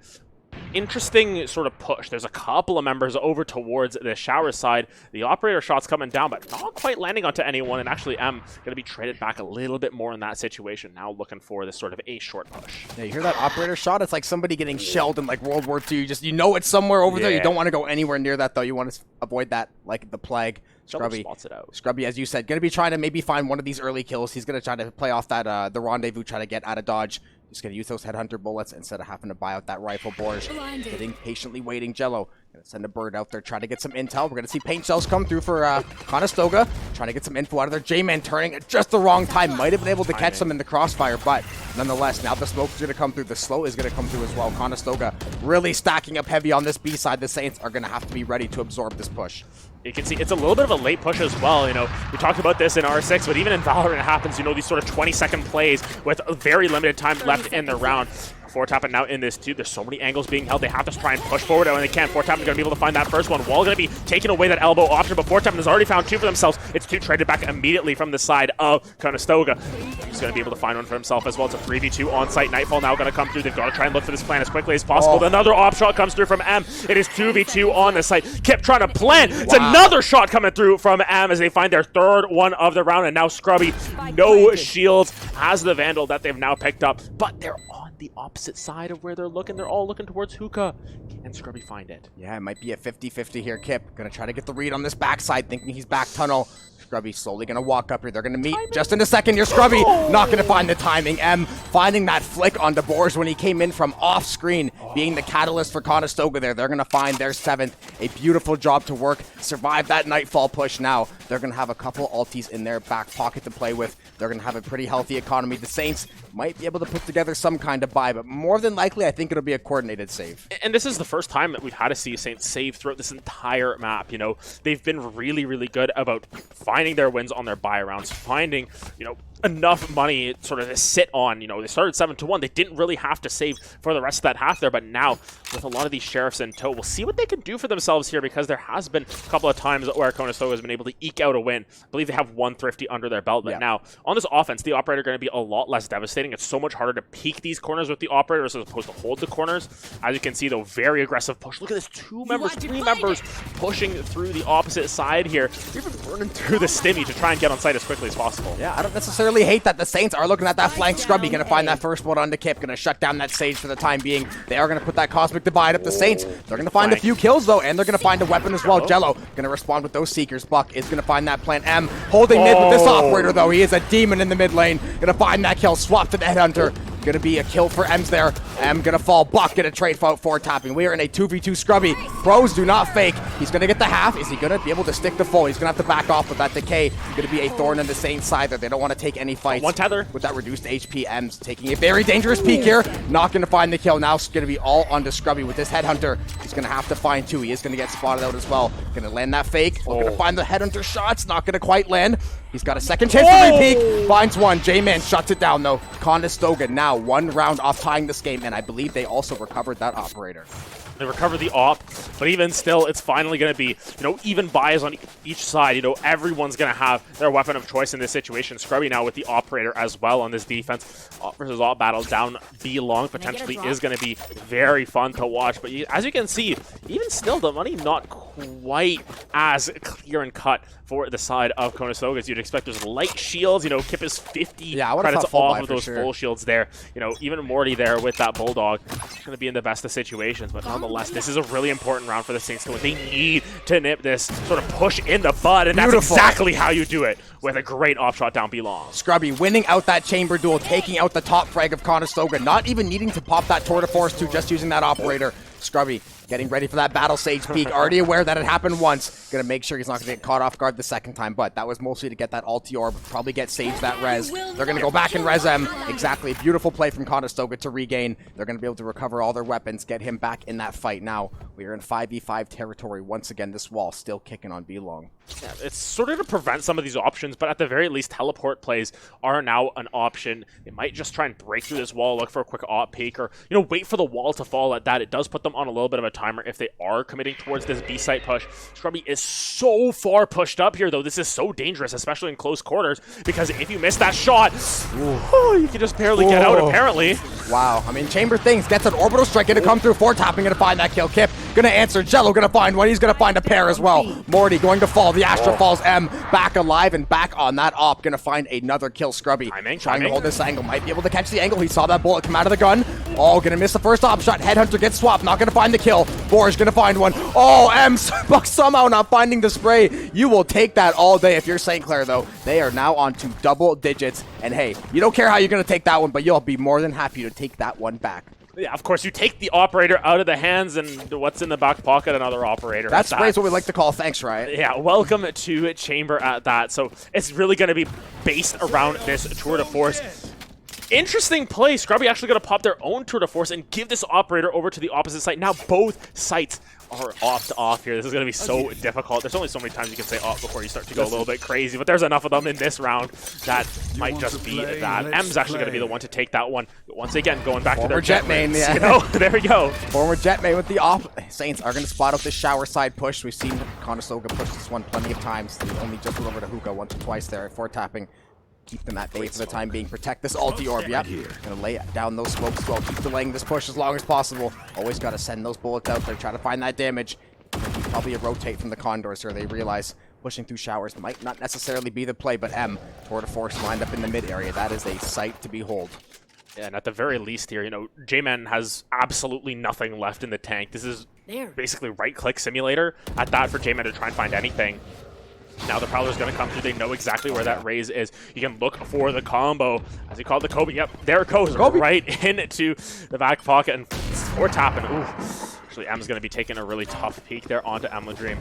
interesting sort of push. There's a couple of members over towards the shower side. The operator shot's coming down, but not quite landing onto anyone, and actually M going to be traded back a little bit more in that situation. Now looking for this sort of a short push. Yeah, you hear that operator shot? It's like somebody getting shelled in like World War II. You know it's somewhere over there. You don't want to go anywhere near that, though. You want to avoid that like the plague. Scrubby spots it out. Scrubby, as you said, going to be trying to maybe find one of these early kills. He's going to try to play off that the rendezvous, try to get out of dodge. He's going to use those headhunter bullets instead of having to buy out that rifle. Boars sitting patiently waiting. Jello going to send a bird out there, trying to get some intel. We're going to see paint shells come through for Conestoga, trying to get some info out of there. J-Man turning at just the wrong time. Might have been able to catch some in the crossfire, but nonetheless, now the smoke is going to come through. The slow is going to come through as well. Conestoga really stacking up heavy on this B side. The Saints are going to have to be ready to absorb this push. You can see it's a little bit of a late push as well. We talked about this in R6, but even in Valorant it happens, these sort of 20-second plays with very limited time left in the round. 4tap now in this too. There's so many angles being held. They have to try and push forward when they can. 4tap is going to be able to find that first one. Wall going to be taking away that elbow option, but 4tap has already found two for themselves. It's two traded back immediately from the side of Conestoga. He's going to be able to find one for himself as well. It's a 3v2 on-site. Nightfall now going to come through. They've got to try and look for this plan as quickly as possible. Another op shot comes through from M. It is 2v2 on the site. Kip trying to plant. It's another shot coming through from M as they find their third one of the round, and now Scrubby, no shields, has the Vandal that they've now picked up, but they're on the opposite side of where they're looking. They're all looking towards Hookah. Can Scrubby find it? Yeah, it might be a 50-50 here. Kip gonna try to get the read on this backside, thinking he's back tunnel. Scrubby slowly gonna walk up here. They're gonna meet just in a second here. Scrubby not gonna find the timing. M finding that flick on DeBoers when he came in from off screen, being the catalyst for Conestoga there. They're gonna find their 7th. A beautiful job to work. Survive that Nightfall push now. They're gonna have a couple ultis in their back pocket to play with. They're gonna have a pretty healthy economy. The Saints might be able to put together some kind of buy, but more than likely, I think it'll be a coordinated save. And this is the first time that we've had to see Saints save throughout this entire map. They've been really, really good about finding their wins on their buy rounds, finding, enough money sort of to sit on. You know, they started 7-1. They didn't really have to save for the rest of that half there, but now with a lot of these sheriffs in tow, we'll see what they can do for themselves here, because there has been a couple of times where Conestoga has been able to eke out a win. I believe they have one Thrifty under their belt, but now on this offense, the operator going to be a lot less devastating. It's so much harder to peek these corners with the operator as opposed to hold the corners. As you can see, though, very aggressive push. Look at this, 2 members, 3 members pushing through the opposite side here. They're even burning through the stimmy to try and get on site as quickly as possible. Yeah, I don't necessarily hate that. The Saints are looking at that flank. Scrubby going to find that first one onto Kip, going to shut down that Sage for the time being. They are going to put that Cosmic Divide up the Saints. They're going to find a few kills, though, and they're going to find a weapon as well. Jello going to respond with those Seekers. Buck is going to find that plant. M holding mid with this operator, though. He is a demon in the mid lane. Going to find that kill. Swap to the Headhunter. Gonna be a kill for M's there. M gonna fall. Buck gonna trade for tapping. We are in a 2v2 Scrubby. Pros do not fake. He's gonna get the half. Is he gonna be able to stick the full? He's gonna have to back off with that decay. Gonna be a thorn in the Saints side there. They don't want to take any fights. One tether. With that reduced HP, M's taking a very dangerous peek here. Not gonna find the kill. Now it's gonna be all onto Scrubby with this Headhunter. He's gonna have to find 2. He is gonna get spotted out as well. Gonna land that fake. Gonna find the Headhunter shots. Not gonna quite land. He's got a second chance to re-peek. Finds one. J-Man shuts it down, though. Conestoga now 1 round off tying this game, and I believe they also recovered that operator. They recover the op, but even still, it's finally going to be, even buys on each side. Everyone's going to have their weapon of choice in this situation. Scrubby now with the operator as well on this defense. Op versus op battle down B long potentially is going to be very fun to watch. But as you can see, even still, the money not quite as clear and cut for the side of Conestoga as you'd expect. There's light shields. Kip is 50 credits off of those full shields there. Even Morty there with that Bulldog is going to be in the best of situations, but nonetheless, this is a really important round for the Saints. They need to nip this, sort of push in the bud, and that's exactly how you do it, with a great off shot down B long. Scrubby winning out that chamber duel, taking out the top frag of Conestoga, not even needing to pop that Tour de Force to just using that operator. Scrubby getting ready for that Battle Sage peek, already aware that it happened once. Gonna make sure he's not gonna get caught off guard the second time, but that was mostly to get that ulti orb, probably get Sage that res. They're gonna go back and res M. Exactly, a beautiful play from Conestoga to regain. They're gonna be able to recover all their weapons, get him back in that fight. Now, we are in 5v5 territory. Once again, this wall still kicking on B long. Yeah, it's sort of to prevent some of these options, but at the very least, teleport plays are now an option. They might just try and break through this wall, look for a quick op peek, or, wait for the wall to fall at that. It does put them on a little bit of a timer if they are committing towards this B site push. Scrubby is so far pushed up here, though. This is so dangerous, especially in close quarters, because if you miss that shot, you can just barely get out, apparently. Wow. I mean, Chamber Things gets an orbital strike, gonna come through, 4-tapping, gonna find that kill. Kip gonna answer. Jello gonna find one. He's gonna find a pair as well. Morty going to fall. The Astra falls. M back alive and back on that op. Gonna find another kill. Scrubby trying to hold this angle. Might be able to catch the angle. He saw that bullet come out of the gun. Oh, gonna miss the first op shot. Headhunter gets swapped. Not gonna find the kill. Borge gonna find one. Oh, M somehow not finding the spray. You will take that all day if you're St. Clair, though. They are now on to double digits. And hey, you don't care how you're gonna take that one, but you'll be more than happy to take that one back. Yeah, of course, you take the operator out of the hands, and what's in the back pocket? Another operator. That spray is what we like to call thanks, right? Yeah, welcome to Chamber at that. So it's really going to be based around this Tour de Force. Interesting play. Scrubby actually going to pop their own Tour de Force and give this operator over to the opposite site. Now both sites are off here. This is going to be so difficult. There's only so many times you can say off before you start to go a little bit crazy, but there's enough of them in this round that might just be that. M's actually going to be the one to take that one. Once again, going back to their jet main. Yeah. There we go. Former jet main with the off. Saints are going to spot out this shower side push. We've seen Conestoga push this one plenty of times. They only just went over to Hookah once or twice there at 4-tapping. Keep them at bay for the time being. Protect this ulti orb. Yep. Gonna lay down those smokes as well. Keep delaying this push as long as possible. Always got to send those bullets out there. Try to find that damage. Probably a rotate from the Condors here. They realize pushing through showers might not necessarily be the play, but M, Tour de Force lined up in the mid area. That is a sight to behold. Yeah, and at the very least here, J-Man has absolutely nothing left in the tank. This is basically right-click simulator at that for J-Man to try and find anything. Now the Prowler's going to come through. They know exactly where that raise is. You can look for the combo, as he called the Kobe. Yep, there it goes, right into the back pocket and 4-tapping. Ooh, actually M's going to be taking a really tough peek there onto Emladream.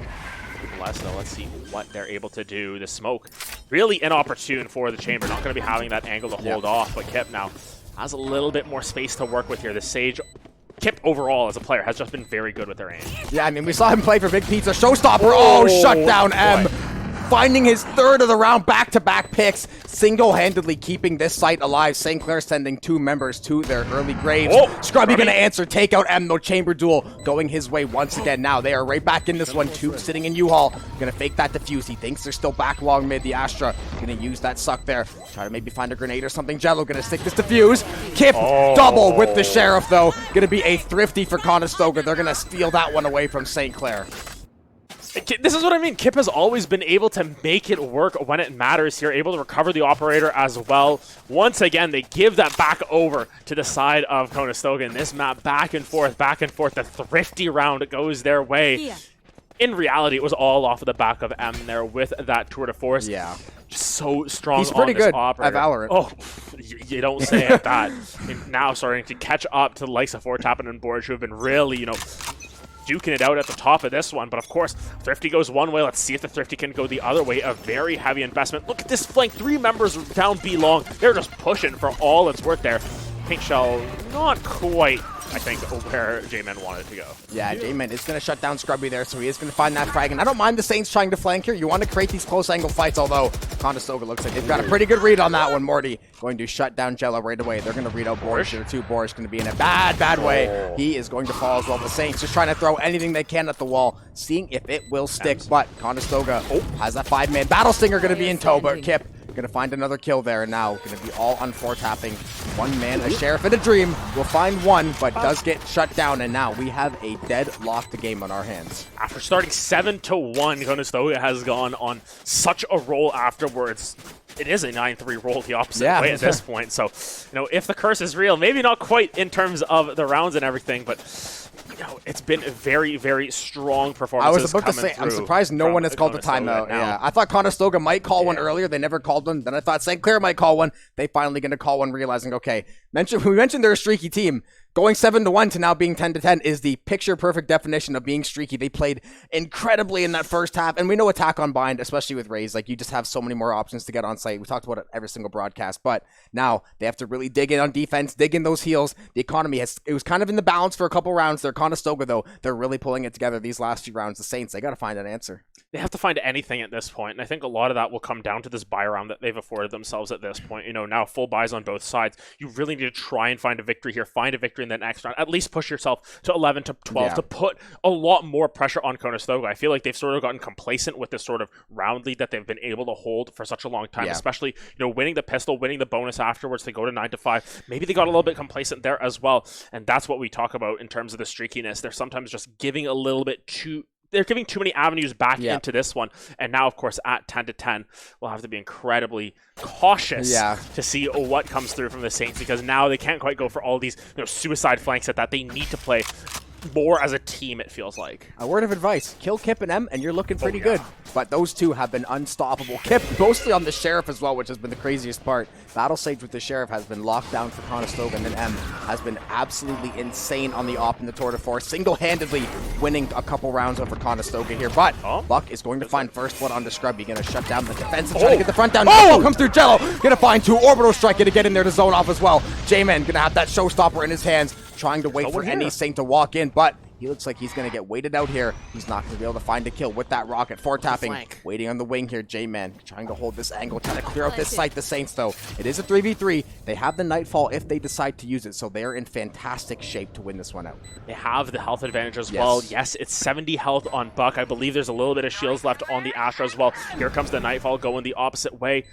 Nonetheless, though, let's see what they're able to do. The smoke, really inopportune for the Chamber. Not going to be having that angle to hold off, but Kip now has a little bit more space to work with here. The Sage, Kip overall as a player has just been very good with their aim. Yeah, I mean, we saw him play for Big Pizza Showstopper. Oh, shut down M. finding his third of the round, back-to-back picks, single-handedly keeping this site alive. St. Clair sending 2 members to their early graves. Scrubby gonna answer, take out M, no chamber duel, going his way once again. Now they are right back in this one. Tube sitting in U-Haul, gonna fake that defuse. He thinks they're still back along mid. The Astra gonna use that suck there, try to maybe find a grenade or something. Jello gonna stick this defuse. Kip double with the Sheriff though, gonna be a thrifty for Conestoga. They're gonna steal that one away from St. Clair. This is what I mean. Kip has always been able to make it work when it matters here, able to recover the operator as well. Once again, they give that back over to the side of Conestoga in this map. Back and forth, back and forth. The thrifty round goes their way. In reality, it was all off of the back of M there with that tour de force. Yeah. Just so strong. He's pretty good operator. at Valorant. Oh, you don't say it that. And now starting to catch up to the likes of Fortappen and Borge, who have been really, duking it out at the top of this one. But of course, Thrifty goes one way. Let's see if the Thrifty can go the other way. A very heavy investment. Look at this flank. 3 members down B long. They're just pushing for all it's worth there. Pink Shell, not quite, I think, where J-Man wanted to go. Yeah, J-Man is going to shut down Scrubby there, so he is going to find that frag. And I don't mind the Saints trying to flank here. You want to create these close angle fights, although Conestoga looks like they've got a pretty good read on that one. Morty going to shut down Jello right away. They're going to read out Borge here too. Borge going to be in a bad way. He is going to fall as well. The Saints just trying to throw anything they can at the wall, seeing if it will stick. But Conestoga has that 5-man battle stinger going to be in tow, but Kip gonna find another kill there, and now gonna be all on 4 tapping. 1 man, a Sheriff and a Dream will find one, but does get shut down, and now we have a deadlocked game on our hands. After starting 7-1, Conestoga has gone on such a roll afterwards. It is a 9-3 roll the opposite way at this point. So, if the curse is real, maybe not quite in terms of the rounds and everything, but it's been a very, very strong performance. I was about to say, I'm surprised no one has called a timeout. Yeah, I thought Conestoga might call one earlier. They never called one. Then I thought St. Clair might call one. They finally going to call one, realizing, okay, we mentioned they're a streaky team. Going 7-1 to now being 10-10 is the picture-perfect definition of being streaky. They played incredibly in that first half, and we know attack on bind, especially with Raze, like you just have so many more options to get on site. We talked about it every single broadcast, but now they have to really dig in on defense, dig in those heals. The economy it was kind of in the balance for a couple rounds. They're Conestoga, though. They're really pulling it together these last few rounds. The Saints, they got to find an answer. They have to find anything at this point, and I think a lot of that will come down to this buy round that they've afforded themselves at this point. Now full buys on both sides. You really need to try and find a victory here, find a victory in the next round, at least push yourself to 11 to 12 to put a lot more pressure on Conestoga. I feel like they've sort of gotten complacent with this sort of round lead that they've been able to hold for such a long time, especially, winning the pistol, winning the bonus afterwards to go to 9-5. Maybe they got a little bit complacent there as well, and that's what we talk about in terms of the streakiness. They're sometimes just giving a little bit they're giving too many avenues back into this one. And now, of course, at 10-10, we'll have to be incredibly cautious to see what comes through from the Saints, because now they can't quite go for all these suicide flanks at that. They need to play more as a team, it feels like. A word of advice, kill Kip and M, and you're looking pretty good. But those two have been unstoppable. Kip mostly on the Sheriff as well, which has been the craziest part. Battle Sage with the Sheriff has been locked down for Conestoga, and then M has been absolutely insane on the op in the Tour de Force, single-handedly winning a couple rounds over Conestoga here. But Buck is going to find first blood onto Scrubby, going to shut down the defense and try to get the front down. Comes through Jello, going to find 2. Orbital Strike, going to get in there to zone off as well. J-Man going to have that showstopper in his hands, trying to wait for any Saint to walk in, but he looks like he's going to get weighted out here. He's not going to be able to find a kill with that rocket. 4 tapping, waiting on the wing here. J-Man trying to hold this angle, trying to clear out this site. The Saints, though, it is a 3v3. They have the Nightfall if they decide to use it, so they're in fantastic shape to win this one out. They have the health advantage as well. Yes, it's 70 health on Buck. I believe there's a little bit of shields left on the Astra as well. Here comes the Nightfall going the opposite way.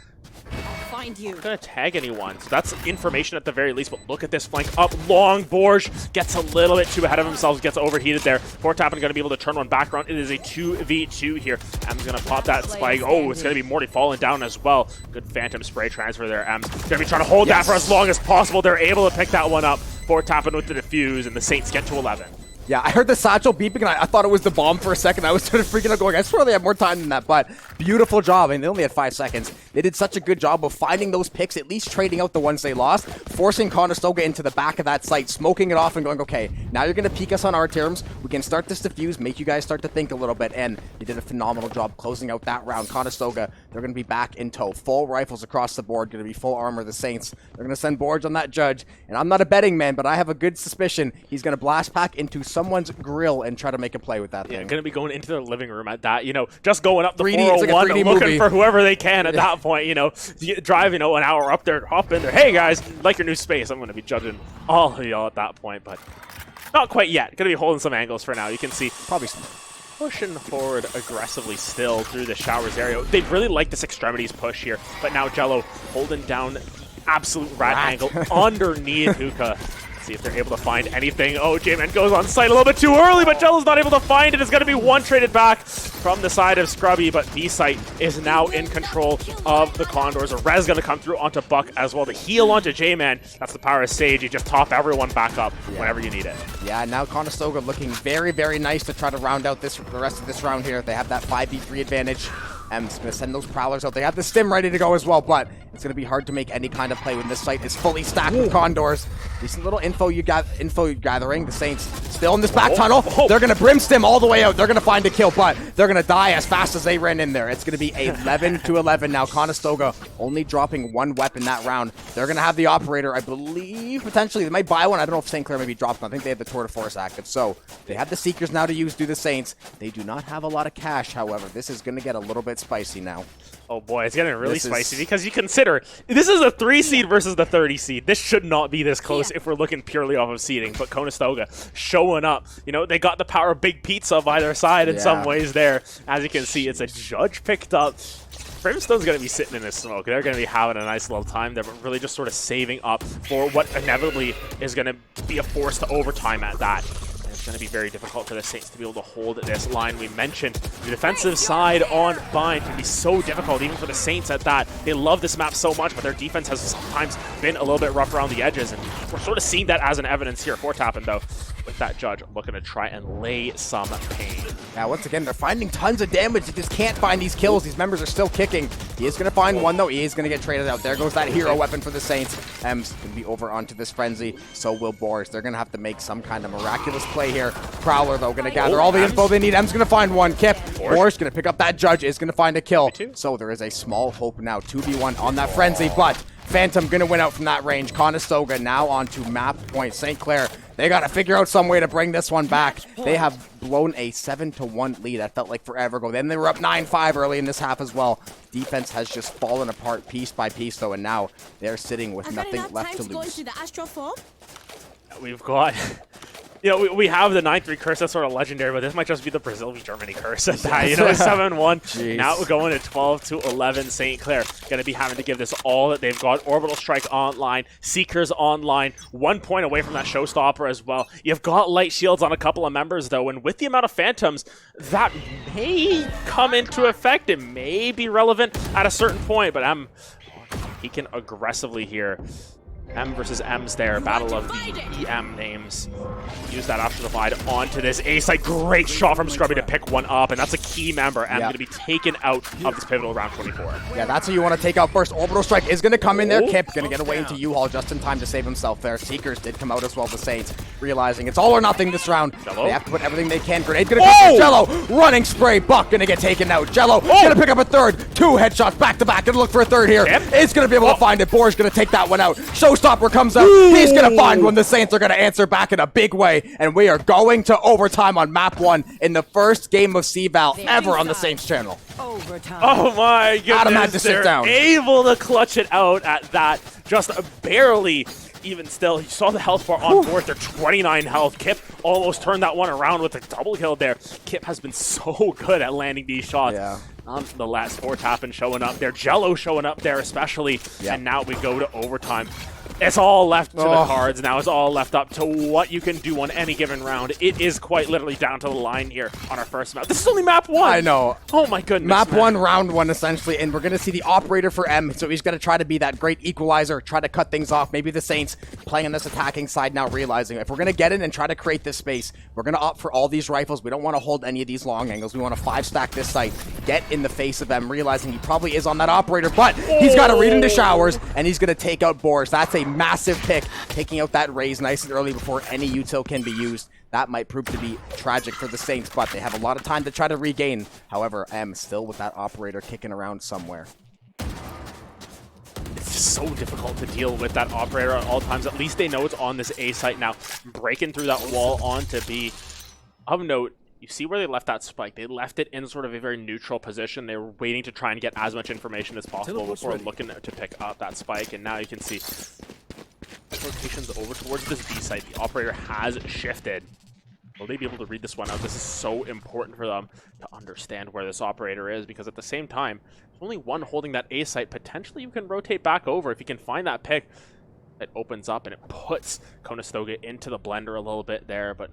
Find you. Not gonna tag anyone, so that's information at the very least. But look at this flank up long. Borge gets a little bit too ahead of himself, gets overheated there. Fortappen gonna be able to turn one back around. It is a 2v2 here. M's gonna pop that spike. Oh, it's gonna be Morty falling down as well. Good phantom spray transfer there. M's gonna be trying to hold that for as long as possible. They're able to pick that one up. Fortappen with the defuse, and the Saints get to 11. Yeah, I heard the satchel beeping, and I thought it was the bomb for a second. I was sort of freaking out going, I swear they have more time than that, but beautiful job. I mean, they only had 5 seconds. They did such a good job of finding those picks, at least trading out the ones they lost, forcing Conestoga into the back of that site, smoking it off and going, okay, now you're going to peek us on our terms. We can start this defuse, make you guys start to think a little bit, and they did a phenomenal job closing out that round. Conestoga, they're going to be back in tow. Full rifles across the board, going to be full armor. The Saints, they're going to send Borge on that Judge, and I'm not a betting man, but I have a good suspicion he's going to blast pack into some someone's grill and try to make a play with that thing. Going to be going into their living room at that, just going up the 3D, 401, like looking movie. for whoever they can at that point, drive, an hour up there, hop in there. Hey, guys, like your new space. I'm going to be judging all of y'all at that point, but not quite yet. Going to be holding some angles for now. You can see Probably pushing forward aggressively still through the showers area. They really like this extremities push here, but now Jello holding down the absolute rat angle underneath Hookah. See if they're able to find anything. Oh, J-Man goes on site a little bit too early, but Jello's not able to find it. It's going to be one traded back from the side of Scrubby, but B-Site is now in control of the Condors. A Rez going to come through onto Buck as well to heal onto J-Man. That's the power of Sage. You just top everyone back up whenever you need it. Yeah, now Conestoga looking very, very nice to try to round out the rest of this round here. They have that 5v3 advantage. M's going to send those Prowlers out. They have the Stim ready to go as well, but it's going to be hard to make any kind of play when this site is fully stacked with Condors. Decent little info gathering. The Saints still in this back tunnel. They're going to Brim Stim all the way out. They're going to find a kill, but they're going to die as fast as they ran in there. It's going to be 11-11 now. Conestoga only dropping one weapon that round. They're going to have the Operator, I believe, potentially. They might buy one. I don't know if St. Clair maybe dropped one. I think they have the Tour de Force active. So they have the Seekers now to use through the Saints. They do not have a lot of cash, however. This is going to get a little bit spicy now. Oh boy, it's getting really spicy because you consider this is a 3 seed versus the 30 seed. This should not be this close if we're looking purely off of seeding. But Conestoga showing up. They got the power of Big Pizza by their side in some ways there. As you can see, it's a Judge picked up. Brimstone's going to be sitting in this smoke. They're going to be having a nice little time there, but really just sort of saving up for what inevitably is going to be a force to overtime at that. It's going to be very difficult for the Saints to be able to hold this line. We mentioned the defensive side on Bind can be so difficult, even for the Saints at that. They love this map so much, but their defense has sometimes been a little bit rough around the edges, and we're sort of seeing that as an evidence here. 4-tapping, though, with that Judge looking to try and lay some pain. Now, once again, they're finding tons of damage. They just can't find these kills. These members are still kicking. He is going to find one, though. He is going to get traded out. There goes that hero weapon for the Saints. M's going to be over onto this Frenzy. So will Boris. They're going to have to make some kind of miraculous play here. Prowler, though, going to gather all the info they need. M's going to find one. Kip. Boris going to pick up that Judge. Is going to find a kill. So there is a small hope now. 2v1 on that Frenzy, but Phantom going to win out from that range. Conestoga now onto map point. St. Clair, they got to figure out some way to bring this one back. They have blown a 7-1 lead. That felt like forever ago. Then they were up 9-5 early in this half as well. Defense has just fallen apart piece by piece, though, and now they're sitting with nothing left to lose. We've got... we have the 9-3 curse, that's sort of legendary, but this might just be the Brazil v Germany curse at that. 7-1. Now we're going to 12-11. St. Clair going to be having to give this all that they've got. Orbital Strike online, Seekers online, 1 point away from that Showstopper as well. You've got Light Shields on a couple of members, though, and with the amount of Phantoms, that may come into effect. It may be relevant at a certain point, but he can aggressively here. M versus M's there, battle of the EM names. Use that Astral Divide onto this A-site. Great shot from Scrubby to pick one up, and that's a key member. M going to be taken out of this pivotal round 24. Yeah, that's who you want to take out first. Orbital Strike is going to come in there. Kip going to get away into U-Haul just in time to save himself there. Seekers did come out as well, the Saints, realizing it's all or nothing this round. Jello. They have to put everything they can. Grenade going to come from Jello. Running spray. Buck going to get taken out. Jello going to pick up a third. 2 headshots back to back. Going to look for a third here. Is going to be able to find it. Boar's going to take that one out. Showstopper comes out. He's going to find one. The Saints are going to answer back in a big way, and we are going to overtime on map 1 in the first game of CVAL ever on the Saints channel. Overtime. Oh my goodness. Adam had to sit down. Able to clutch it out at that. Just barely. Even still, you saw the health bar on board. They're 29 health. Kip almost turned that one around with a double kill there. Kip has been so good at landing these shots. The last 4-tapping showing up there. Jello showing up there especially. And now we go to overtime. It's all left to the cards now. It's all left up to what you can do on any given round. It is quite literally down to the line here on our first map. This is only map 1. I know. Oh my goodness. Map 1, round 1, essentially, and we're going to see the Operator for M, so he's going to try to be that great equalizer, try to cut things off. Maybe the Saints playing on this attacking side now, realizing if we're going to get in and try to create this space, we're going to opt for all these rifles. We don't want to hold any of these long angles. We want to 5-stack this site, get in the face of M, realizing he probably is on that Operator, but he's got to read into showers, and he's going to take out Boris. That's a massive pick, taking out that raise nice and early before any util can be used. That might prove to be tragic for the Saints, but they have a lot of time to try to regain. However, M still with that Operator kicking around somewhere. It's just so difficult to deal with that Operator at all times. At least they know it's on this A site now. Breaking through that wall onto B. Of note, you see where they left that spike. They left it in sort of a very neutral position. They were waiting to try and get as much information as possible before looking to pick up that spike. And now you can see rotations over towards this B site. The operator has shifted. Will they be able to read this one out? This is so important for them to understand where this operator is, because at the same time, there's only one holding that A site. Potentially you can rotate back over if you can find that pick. It opens up and it puts Conestoga into the blender a little bit there, but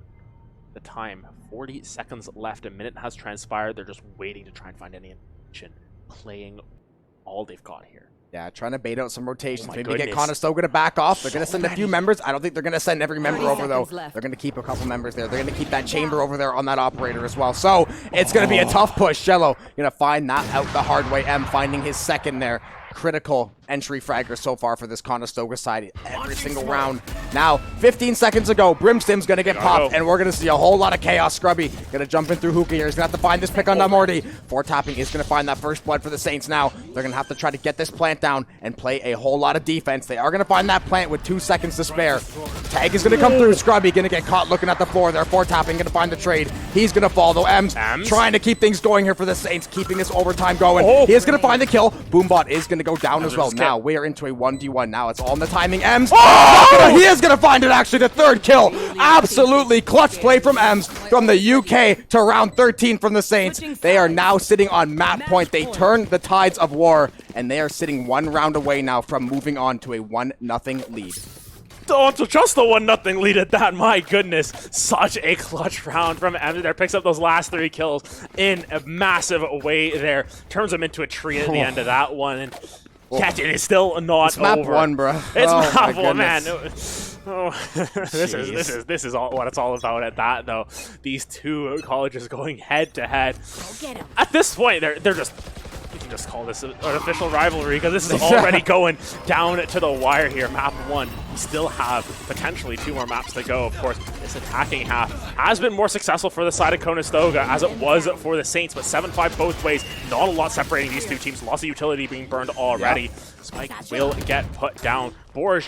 the time, 40 seconds left, a minute has transpired. They're just waiting to try and find any information, playing all they've got here. Yeah, trying to bait out some rotations. Maybe goodness. get Conestoga to back off. They're going to send a few members. I don't think they're going to send every member over, though. They're going to keep a couple members there. They're going to keep that chamber over there on that operator as well. So it's going to be a tough push. Jello going to find that out the hard way. M finding his second there. Critical entry fragger so far for this Conestoga side every single round. Now, 15 seconds ago, Brimstim's going to get popped, and we're going to see a whole lot of chaos. Scrubby going to jump in through Hookah here. He's going to have to find this pick on Morty. 4-tapping is going to find that first blood for the Saints now. They're going to have to try to get this plant down and play a whole lot of defense. They are going to find that plant with 2 seconds to spare. Tag is going to come through. Scrubby going to get caught looking at the floor there. 4-tapping going to find the trade. He's going to fall, though. M's trying to keep things going here for the Saints, keeping this overtime going. He is going to find the kill. Boombot is going to go down as well. Now we are into a 1v1. Now it's all in the timing. Ems. He is going to find it, actually, the third kill. Absolutely clutch play from Ems from the UK to round 13 from the Saints. They are now sitting on map point. They turned the tides of war, and they are sitting 1 round away now from moving on to a 1-0 lead. Oh, just the 1-0 lead at that. My goodness. Such a clutch round from Ems there. Picks up those last 3 kills in a massive way there. Turns them into a tree at the end of that one. And catch it is still not it's map over. 1, bro. It's map 1, man. Oh, this is all what it's all about at that, though. These two colleges going head to head. At this point, they're just, you can just call this an official rivalry, because this is already going down to the wire here. Map 1. We still have potentially 2 more maps to go. Of course, this attacking half has been more successful for the side of Conestoga as it was for the Saints, but 7-5 both ways. Not a lot separating these two teams. Lots of utility being burned already. Spike will get put down. Borj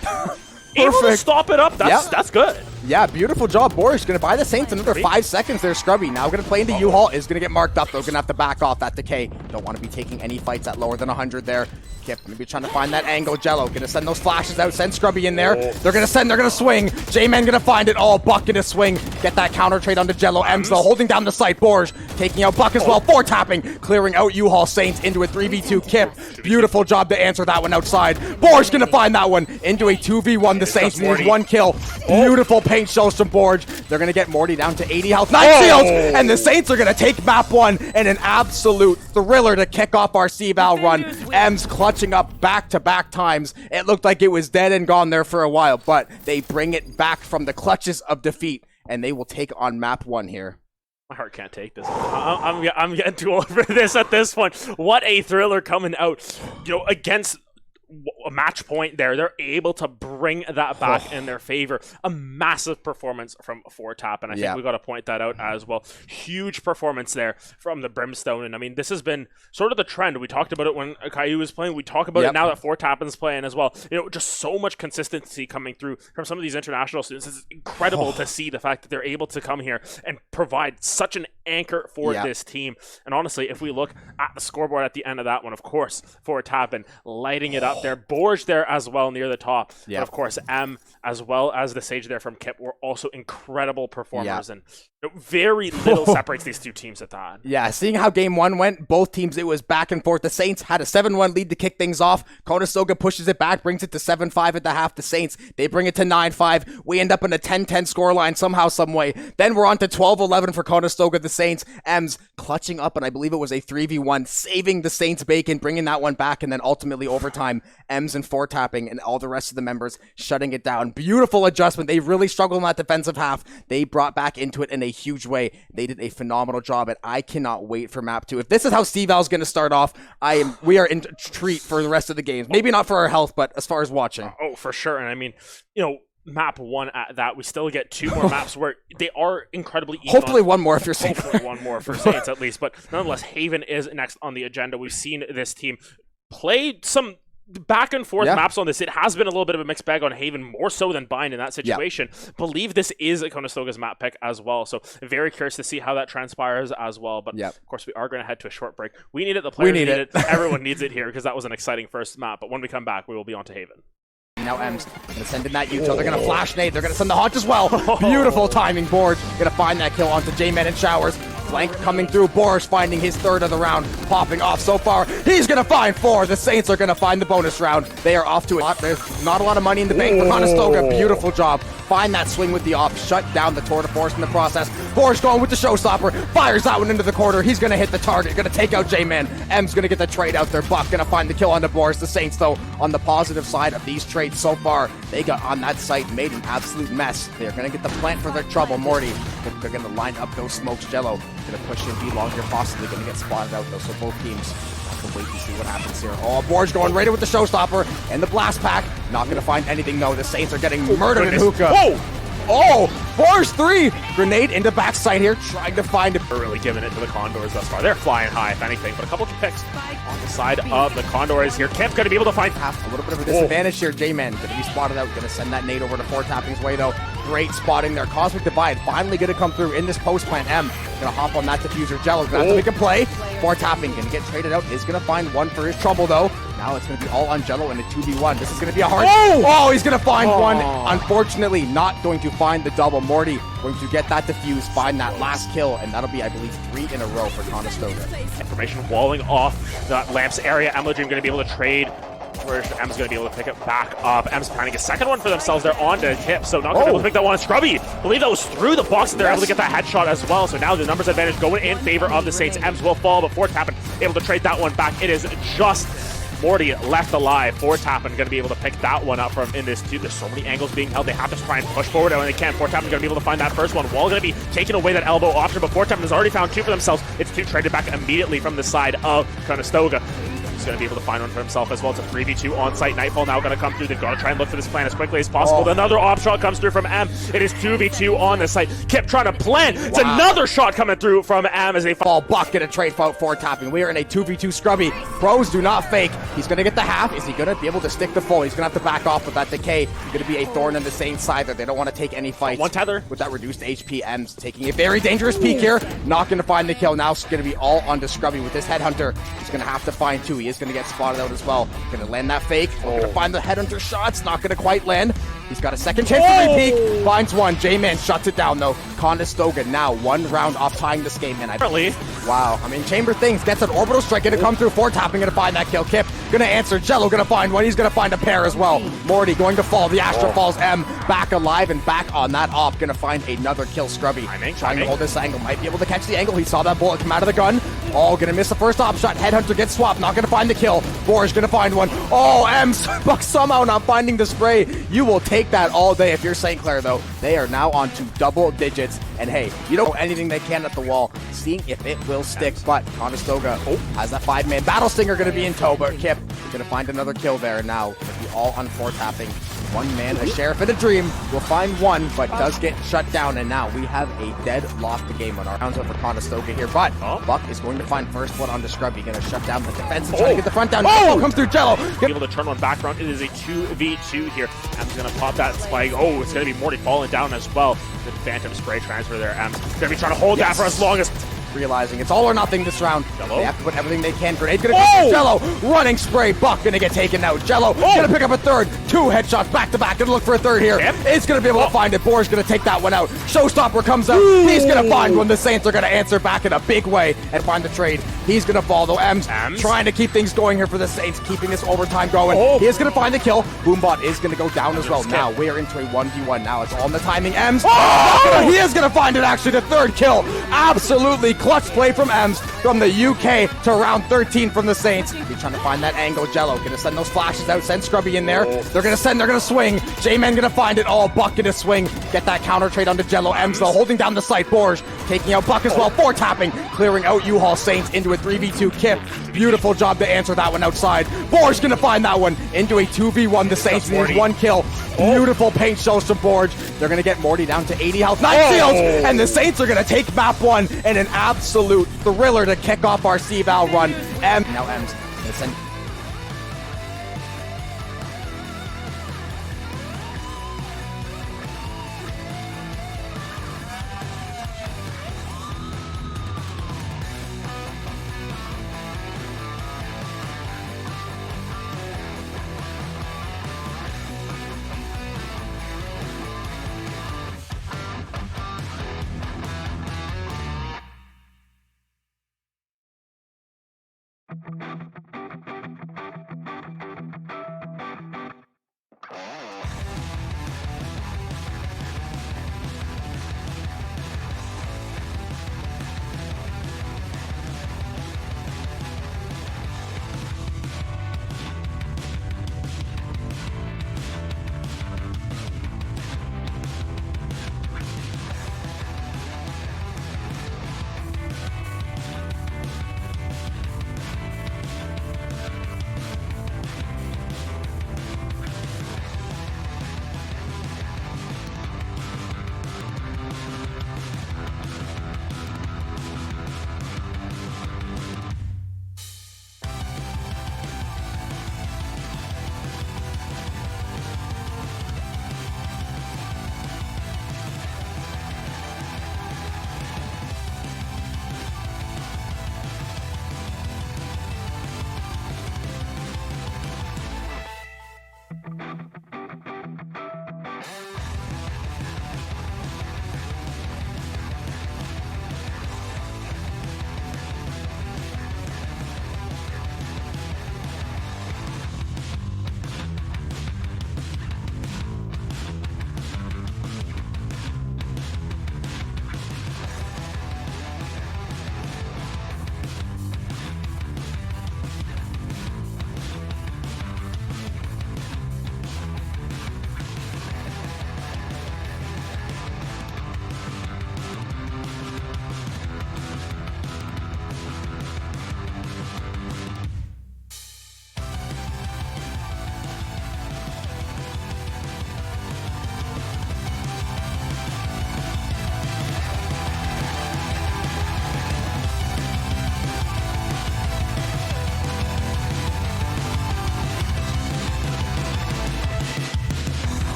able to stop it up. That's good. Yeah, beautiful job. Borj going to buy the Saints another 5 seconds there. Scrubby now going to play into U-Haul. Is going to get marked up, though. Going to have to back off that decay. Don't want to be taking any fights at lower than 100 there. Kip maybe trying to find that angle. Jello going to send those flashes out. Send Scrubby in there. They're going to swing. J-Man going to find it. Buck going to swing. Get that counter trade onto Jello. Ems, though, holding down the site. Borj taking out Buck as well. 4-tapping. Clearing out U-Haul Saints into a 3v2. Kip, beautiful job to answer that one outside. Borj going to find that one into a 2v1. The Saints need 1 kill. Beautiful paint shows from Borj. They're going to get Morty down to 80 health. 9 seals! And the Saints are going to take map 1 and an absolute thriller to kick off our CVAL run. Ems clutching up back-to-back times. It looked like it was dead and gone there for a while, but they bring it back from the clutches of defeat, and they will take on map 1 here. My heart can't take this. I'm getting too old for this at this point. What a thriller coming out, against a match point there. They're able to bring that back in their favor. A massive performance from 4-tap, and I think we got to point that out as well. Huge performance there from the Brimstone, and I mean, this has been sort of the trend. We talked about it when Caillou was playing. We talk about it now that 4-tap is playing as well. Just so much consistency coming through from some of these international students. It's incredible to see the fact that they're able to come here and provide such an anchor for this team. And honestly, if we look at the scoreboard at the end of that one, of course, 4-tap and lighting it up there. Borj there as well near the top. But of course, M as well as the Sage there from Kip were also incredible performers. And very little separates these two teams at that. Yeah, seeing how game 1 went, both teams, it was back and forth. The Saints had a 7-1 lead to kick things off. Conestoga pushes it back, brings it to 7-5 at the half. The Saints, they bring it to 9-5. We end up in a 10-10 scoreline somehow, some way. Then we're on to 12-11 for Conestoga. The Saints, Ems clutching up, and I believe it was a 3v1, saving the Saints bacon, bringing that one back, and then ultimately overtime, Ems and 4-tapping and all the rest of the members shutting it down. Beautiful adjustment. They really struggled in that defensive half. They brought back into it in a huge way. They did a phenomenal job, and I cannot wait for map 2. If this is how CVAL is going to start off, we are in treat for the rest of the games. Maybe not for our health, but as far as watching. Oh, for sure. And I mean, map 1 at that, we still get 2 more maps where they are incredibly even. Hopefully one more if you're Saints. Hopefully one more for Saints at least. But nonetheless, Haven is next on the agenda. We've seen this team play some back and forth maps on this. It has been a little bit of a mixed bag on Haven, more so than Bind in that situation. Believe this is a Conestoga's map pick as well, so very curious to see how that transpires as well. But of course, we are going to head to a short break. We need it, the players need it. Everyone needs it here because that was an exciting first map. But when we come back, we will be on to Haven. Now M's gonna send in that util. They're gonna flash nade. They're gonna send the haunt as well. Beautiful timing, Borge. Gonna find that kill onto J-Man and Showers. Flank coming through. Borge finding his third of the round. Popping off so far. He's gonna find 4. The Saints are gonna find the bonus round. They are off to it. There's not a lot of money in the bank for Conestoga. Beautiful job. Find that swing with the op. Shut down the tour de force in the process. Borge going with the showstopper. Fires that one into the corner. He's gonna hit the target. Gonna take out J-Man. M's gonna get the trade out there. Buck gonna find the kill on the Borge. The Saints, though, on the positive side of these trades so far, they got on that site, made an absolute mess. They're gonna get the plant for their trouble. Morty, they're gonna line up those smokes. Jello gonna push in B long here, possibly gonna get spotted out though. So both teams have to wait and see what happens here. Oh, Borge going right in with the showstopper and the blast pack. Not gonna find anything though. The Saints are getting murdered in hookah. Whoa! Oh, Borge 3! Grenade into backside here, trying to find it. They're really giving it to the Condors thus far. They're flying high, if anything, but a couple of picks on the side of the Condors here. Kemp's going to be able to find a little bit of a disadvantage here. J-Man going to be spotted out. Going to send that nade over to 4Tapping's way, though. Great spotting there. Cosmic Divide finally going to come through in this post plant. M going to hop on that diffuser. Jello's going to have to make a play. 4Tapping going to get traded out. Is going to find one for his trouble, though. Now it's going to be all on Jello in a 2v1. This is going to be a hard... Oh, he's going to find one. Unfortunately, not going to find the double. Morty going to get that defuse, find that last kill, and that'll be, I believe, 3 in a row for Conestoga. Information walling off that Lamps area. Emladream going to be able to trade. Where M's going to be able to pick it back up. M's planning a second one for themselves. They're on to Kip, so not going to be able to pick that one. Scrubby, I believe that was through the box, and they're able to get that headshot as well. So now the numbers advantage going in favor of the Saints. M's will fall before Tappin able to trade that one back. It is just Morty left alive. 4Tappin going to be able to pick that one up from in this too. There's so many angles being held. They have to try and push forward when they can. 4Tappin going to be able to find that first one. Wall going to be taking away that elbow option, but 4Tappin has already found 2 for themselves. It's 2 traded back immediately from the side of Conestoga. He's going to be able to find one for himself as well. It's a 3v2 on site. Nightfall now going to come through. They've got to try and look for this plan as quickly as possible. Another op shot comes through from M. It is 2v2 on the site. Kip trying to plant. It's another shot coming through from M as they fall. Buck get a trade for 4Tapping. We are in a 2v2 Scrubby. Pros do not fake. He's going to get the half. Is he going to be able to stick the full? He's going to have to back off with that decay. He's going to be a thorn in the Saints side that they don't want to take any fights. One tether. With that reduced HP, M's taking a very dangerous peek here. Not going to find the kill. Now it's going to be all onto Scrubby with this Headhunter. He's going to have to find 2. He is going to get spotted out as well. Gonna land that fake. Gonna find the Headhunter shots. Not gonna quite land. He's got a second chance to repeat. Finds one. J-Man shuts it down though. Conestoga now 1 round off tying this game. And wow. I mean, Chamber Things gets an orbital strike. Gonna come through. 4Tapping gonna find that kill. Kip gonna answer. Jello gonna find one. He's gonna find a pair as well. Morty going to fall. The Astra falls. M back alive and back on that op. Gonna find another kill. Scrubby trying to hold this angle. Might be able to catch the angle. He saw that bullet come out of the gun. Oh, gonna miss the first op shot. Headhunter gets swapped. Not gonna find the kill. Borge gonna find one. Oh, M's Buck somehow not finding the spray. You will take that all day if you're St. Clair, though. They are now on to double digits. And hey, you don't know anything they can at the wall, seeing if it will stick. But Conestoga has that 5-man battle stinger going to be in tow. But Kip going to find another kill there. Now going to be all on 4Tapping. 1 man, a sheriff in a dream, will find 1, but does get shut down. And now we have a deadlocked game on our rounds over Conestoga here. But Buck is going to find first one on the Scrubby. Going to shut down the defense and try to get the front down. Comes through Jello. Be able to turn one back around. It is a 2v2 here. M's going to pop that spike. Oh, it's going to be Morty falling down as well. The Phantom Spray transfer there. M's going to be trying to hold that for as long as... Realizing it's all or nothing this round. They have to put everything they can. Grenade gonna come through Jello. Running spray. Buck gonna get taken out. Jello gonna pick up a third. 2 headshots back to back. Gonna look for a third here. Is gonna be able to find it. Borge gonna take that one out. Showstopper comes out. He's gonna find one. The Saints are gonna answer back in a big way and find the trade. He's gonna fall though. M's trying to keep things going here for the Saints, keeping this overtime going. He is gonna find the kill. Boombot is gonna go down as well. Now we are into a 1v1. Now it's all in the timing. M's. He is gonna find it actually. The 3rd kill. Absolutely clutch play from M's from the UK to round 13 from the Saints. He's trying to find that angle. Jello gonna send those flashes out, send Scrubby in there. They're gonna swing. J-Man gonna find it. Oh, Buck gonna swing. Get that counter trade onto Jello. M's though holding down the site. Borge taking out Buck as well. 4Tapping, clearing out U-Haul Saints into a 3v2 Kip. Beautiful job to answer that one outside. Borge gonna find that one into a 2v1. The Saints need 1 kill. Beautiful paint shows from Borge. They're gonna get Morty down to 80 health. 9 seals! And the Saints are gonna take map 1 and an absolute thriller to kick off our CVAL run. Now M's gonna send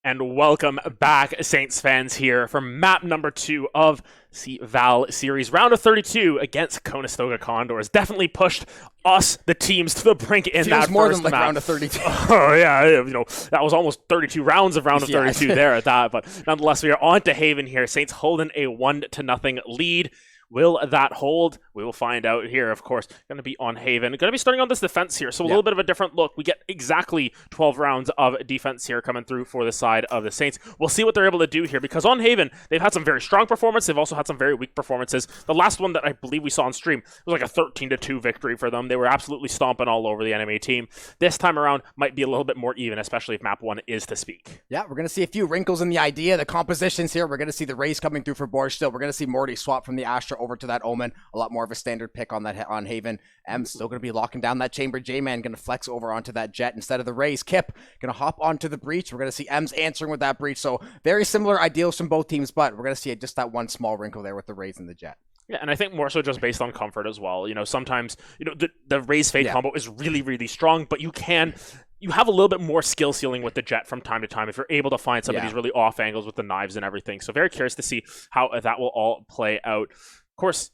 And welcome back, Saints fans, here for map number 2 of CVAL series. Round of 32 against Conestoga Condors. Definitely pushed us, the teams, to the brink in that more first than like map. round of 32. Oh, yeah, that was almost 32 rounds of round of 32 there at that. But nonetheless, we are on to Haven here. Saints holding a 1-0 lead. Will that hold? We will find out here, of course. Going to be on Haven. Going to be starting on this defense here, so a little bit of a different look. We get exactly 12 rounds of defense here coming through for the side of the Saints. We'll see what they're able to do here, because on Haven, they've had some very strong performance. They've also had some very weak performances. The last one that I believe we saw on stream was like a 13-2 victory for them. They were absolutely stomping all over the enemy team. This time around might be a little bit more even, especially if map 1 is to speak. Yeah, we're going to see a few wrinkles in the idea, the compositions here. We're going to see the race coming through for Borg still. We're going to see Morty swap from the Astra over to that Omen. A lot more of a standard pick on that on Haven. M's still going to be locking down that chamber. J-Man going to flex over onto that Jet instead of the Raze. Kip going to hop onto the Breach. We're going to see M's answering with that Breach. So very similar ideals from both teams, but we're going to see just that one small wrinkle there with the Raze and the Jet. Yeah, and I think more so just based on comfort as well. You know, sometimes, you know, the Raze Fade combo is really, really strong, but you have a little bit more skill ceiling with the Jet from time to time if you're able to find some of these really off angles with the knives and everything. So very curious to see how that will all play out. Of course,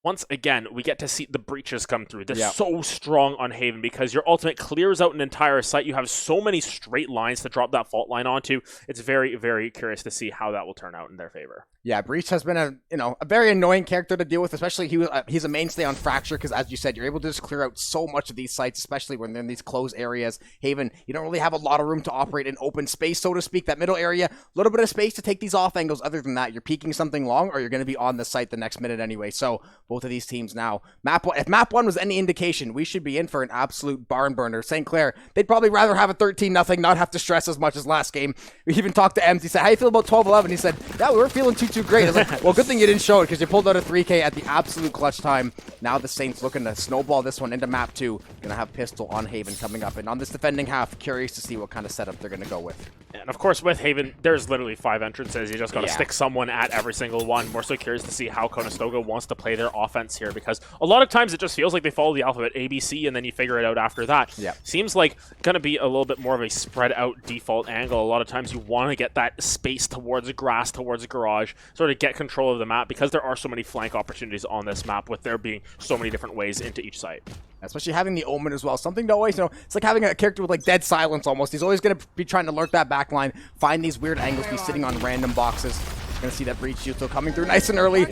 once again, we get to see the breaches come through. They're so strong on Haven because your ultimate clears out an entire site. You have so many straight lines to drop that fault line onto. It's very, very curious to see how that will turn out in their favor. Yeah, Breach has been a very annoying character to deal with, especially he's a mainstay on Fracture because, as you said, you're able to just clear out so much of these sites, especially when they're in these closed areas. Haven, you don't really have a lot of room to operate in open space, so to speak. That middle area, a little bit of space to take these off angles. Other than that, you're peeking something long or you're going to be on the site the next minute anyway. So both of these teams now, if map 1 was any indication, we should be in for an absolute barn burner. St. Clair, they'd probably rather have a 13-0, not have to stress as much as last game. We even talked to Ems. He said, how you feel about 12-11? He said, yeah, we were feeling too great. I was like, well, good thing you didn't show it because you pulled out a 3K at the absolute clutch time. Now the Saints looking to snowball this one into map 2. Gonna have Pistol on Haven coming up. And on this defending half, curious to see what kind of setup they're gonna go with. And of course, with Haven, there's literally 5 entrances. You just got to stick someone at every single one. More so curious to see how Conestoga wants to play their offense here, because a lot of times it just feels like they follow the alphabet A, B, C, and then you figure it out after that. Seems like going to be a little bit more of a spread out default angle. A lot of times you want to get that space towards the grass, towards the garage, sort of get control of the map, because there are so many flank opportunities on this map, with there being so many different ways into each site. Especially having the Omen as well. Something to always, it's like having a character with like dead silence almost. He's always going to be trying to lurk that back line, find these weird angles, be sitting on random boxes. Gonna see that Breach Yuto coming through nice and early.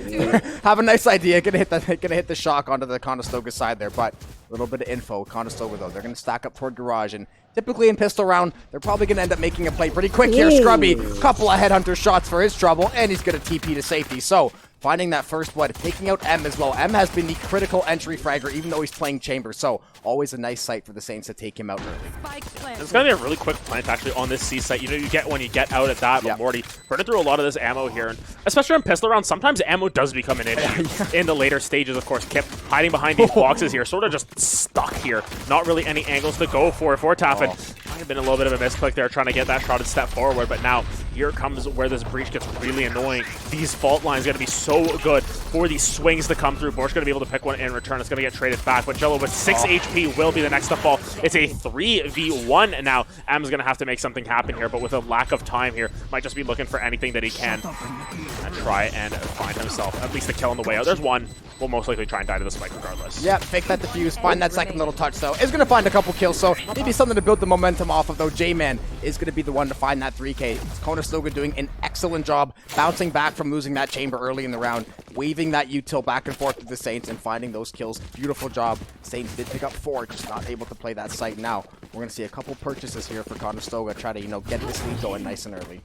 Have a nice idea. Gonna hit the shock onto the Conestoga side there, but a little bit of info. Conestoga though, they're gonna stack up toward garage, and typically in pistol round, they're probably gonna end up making a play pretty quick here. Scrubby, couple of headhunter shots for his trouble, and he's gonna TP to safety. So finding that first blood, taking out M as well. M has been the critical entry fragger, even though he's playing chamber. So always a nice sight for the Saints to take him out early. It's going to be a really quick plant, actually, on this C site. You know, you get when you get out at that, but Morty burning through a lot of this ammo here. And especially on pistol rounds, sometimes ammo does become an issue in the later stages. Of course, Kip hiding behind these boxes here, sort of just stuck here. Not really any angles to go for tapping. Might have been a little bit of a misclick there, trying to get that shot and step forward. But now, here comes where this breach gets really annoying. These fault lines are going to be so good for these swings to come through. Borsch going to be able to pick one in return. It's going to get traded back, but Jello with 6 HP will be the next to fall. It's a 3v1 now. M's going to have to make something happen here, but with a lack of time here, might just be looking for anything that he can and try and find himself at least a kill on the way out. There's one. We'll most likely try and die to the spike regardless. Yeah, fake that defuse, find that second little touch though. Is going to find a couple kills, so maybe something to build the momentum off of though. J-Man is going to be the one to find that 3K. It's Conestoga doing an excellent job bouncing back from losing that chamber early in the round, waving that util back and forth with the Saints and finding those kills. Beautiful job. Saints did pick up 4, just not able to play that site. Now we're going to see a couple purchases here for Conestoga, try to, get this lead going nice and early.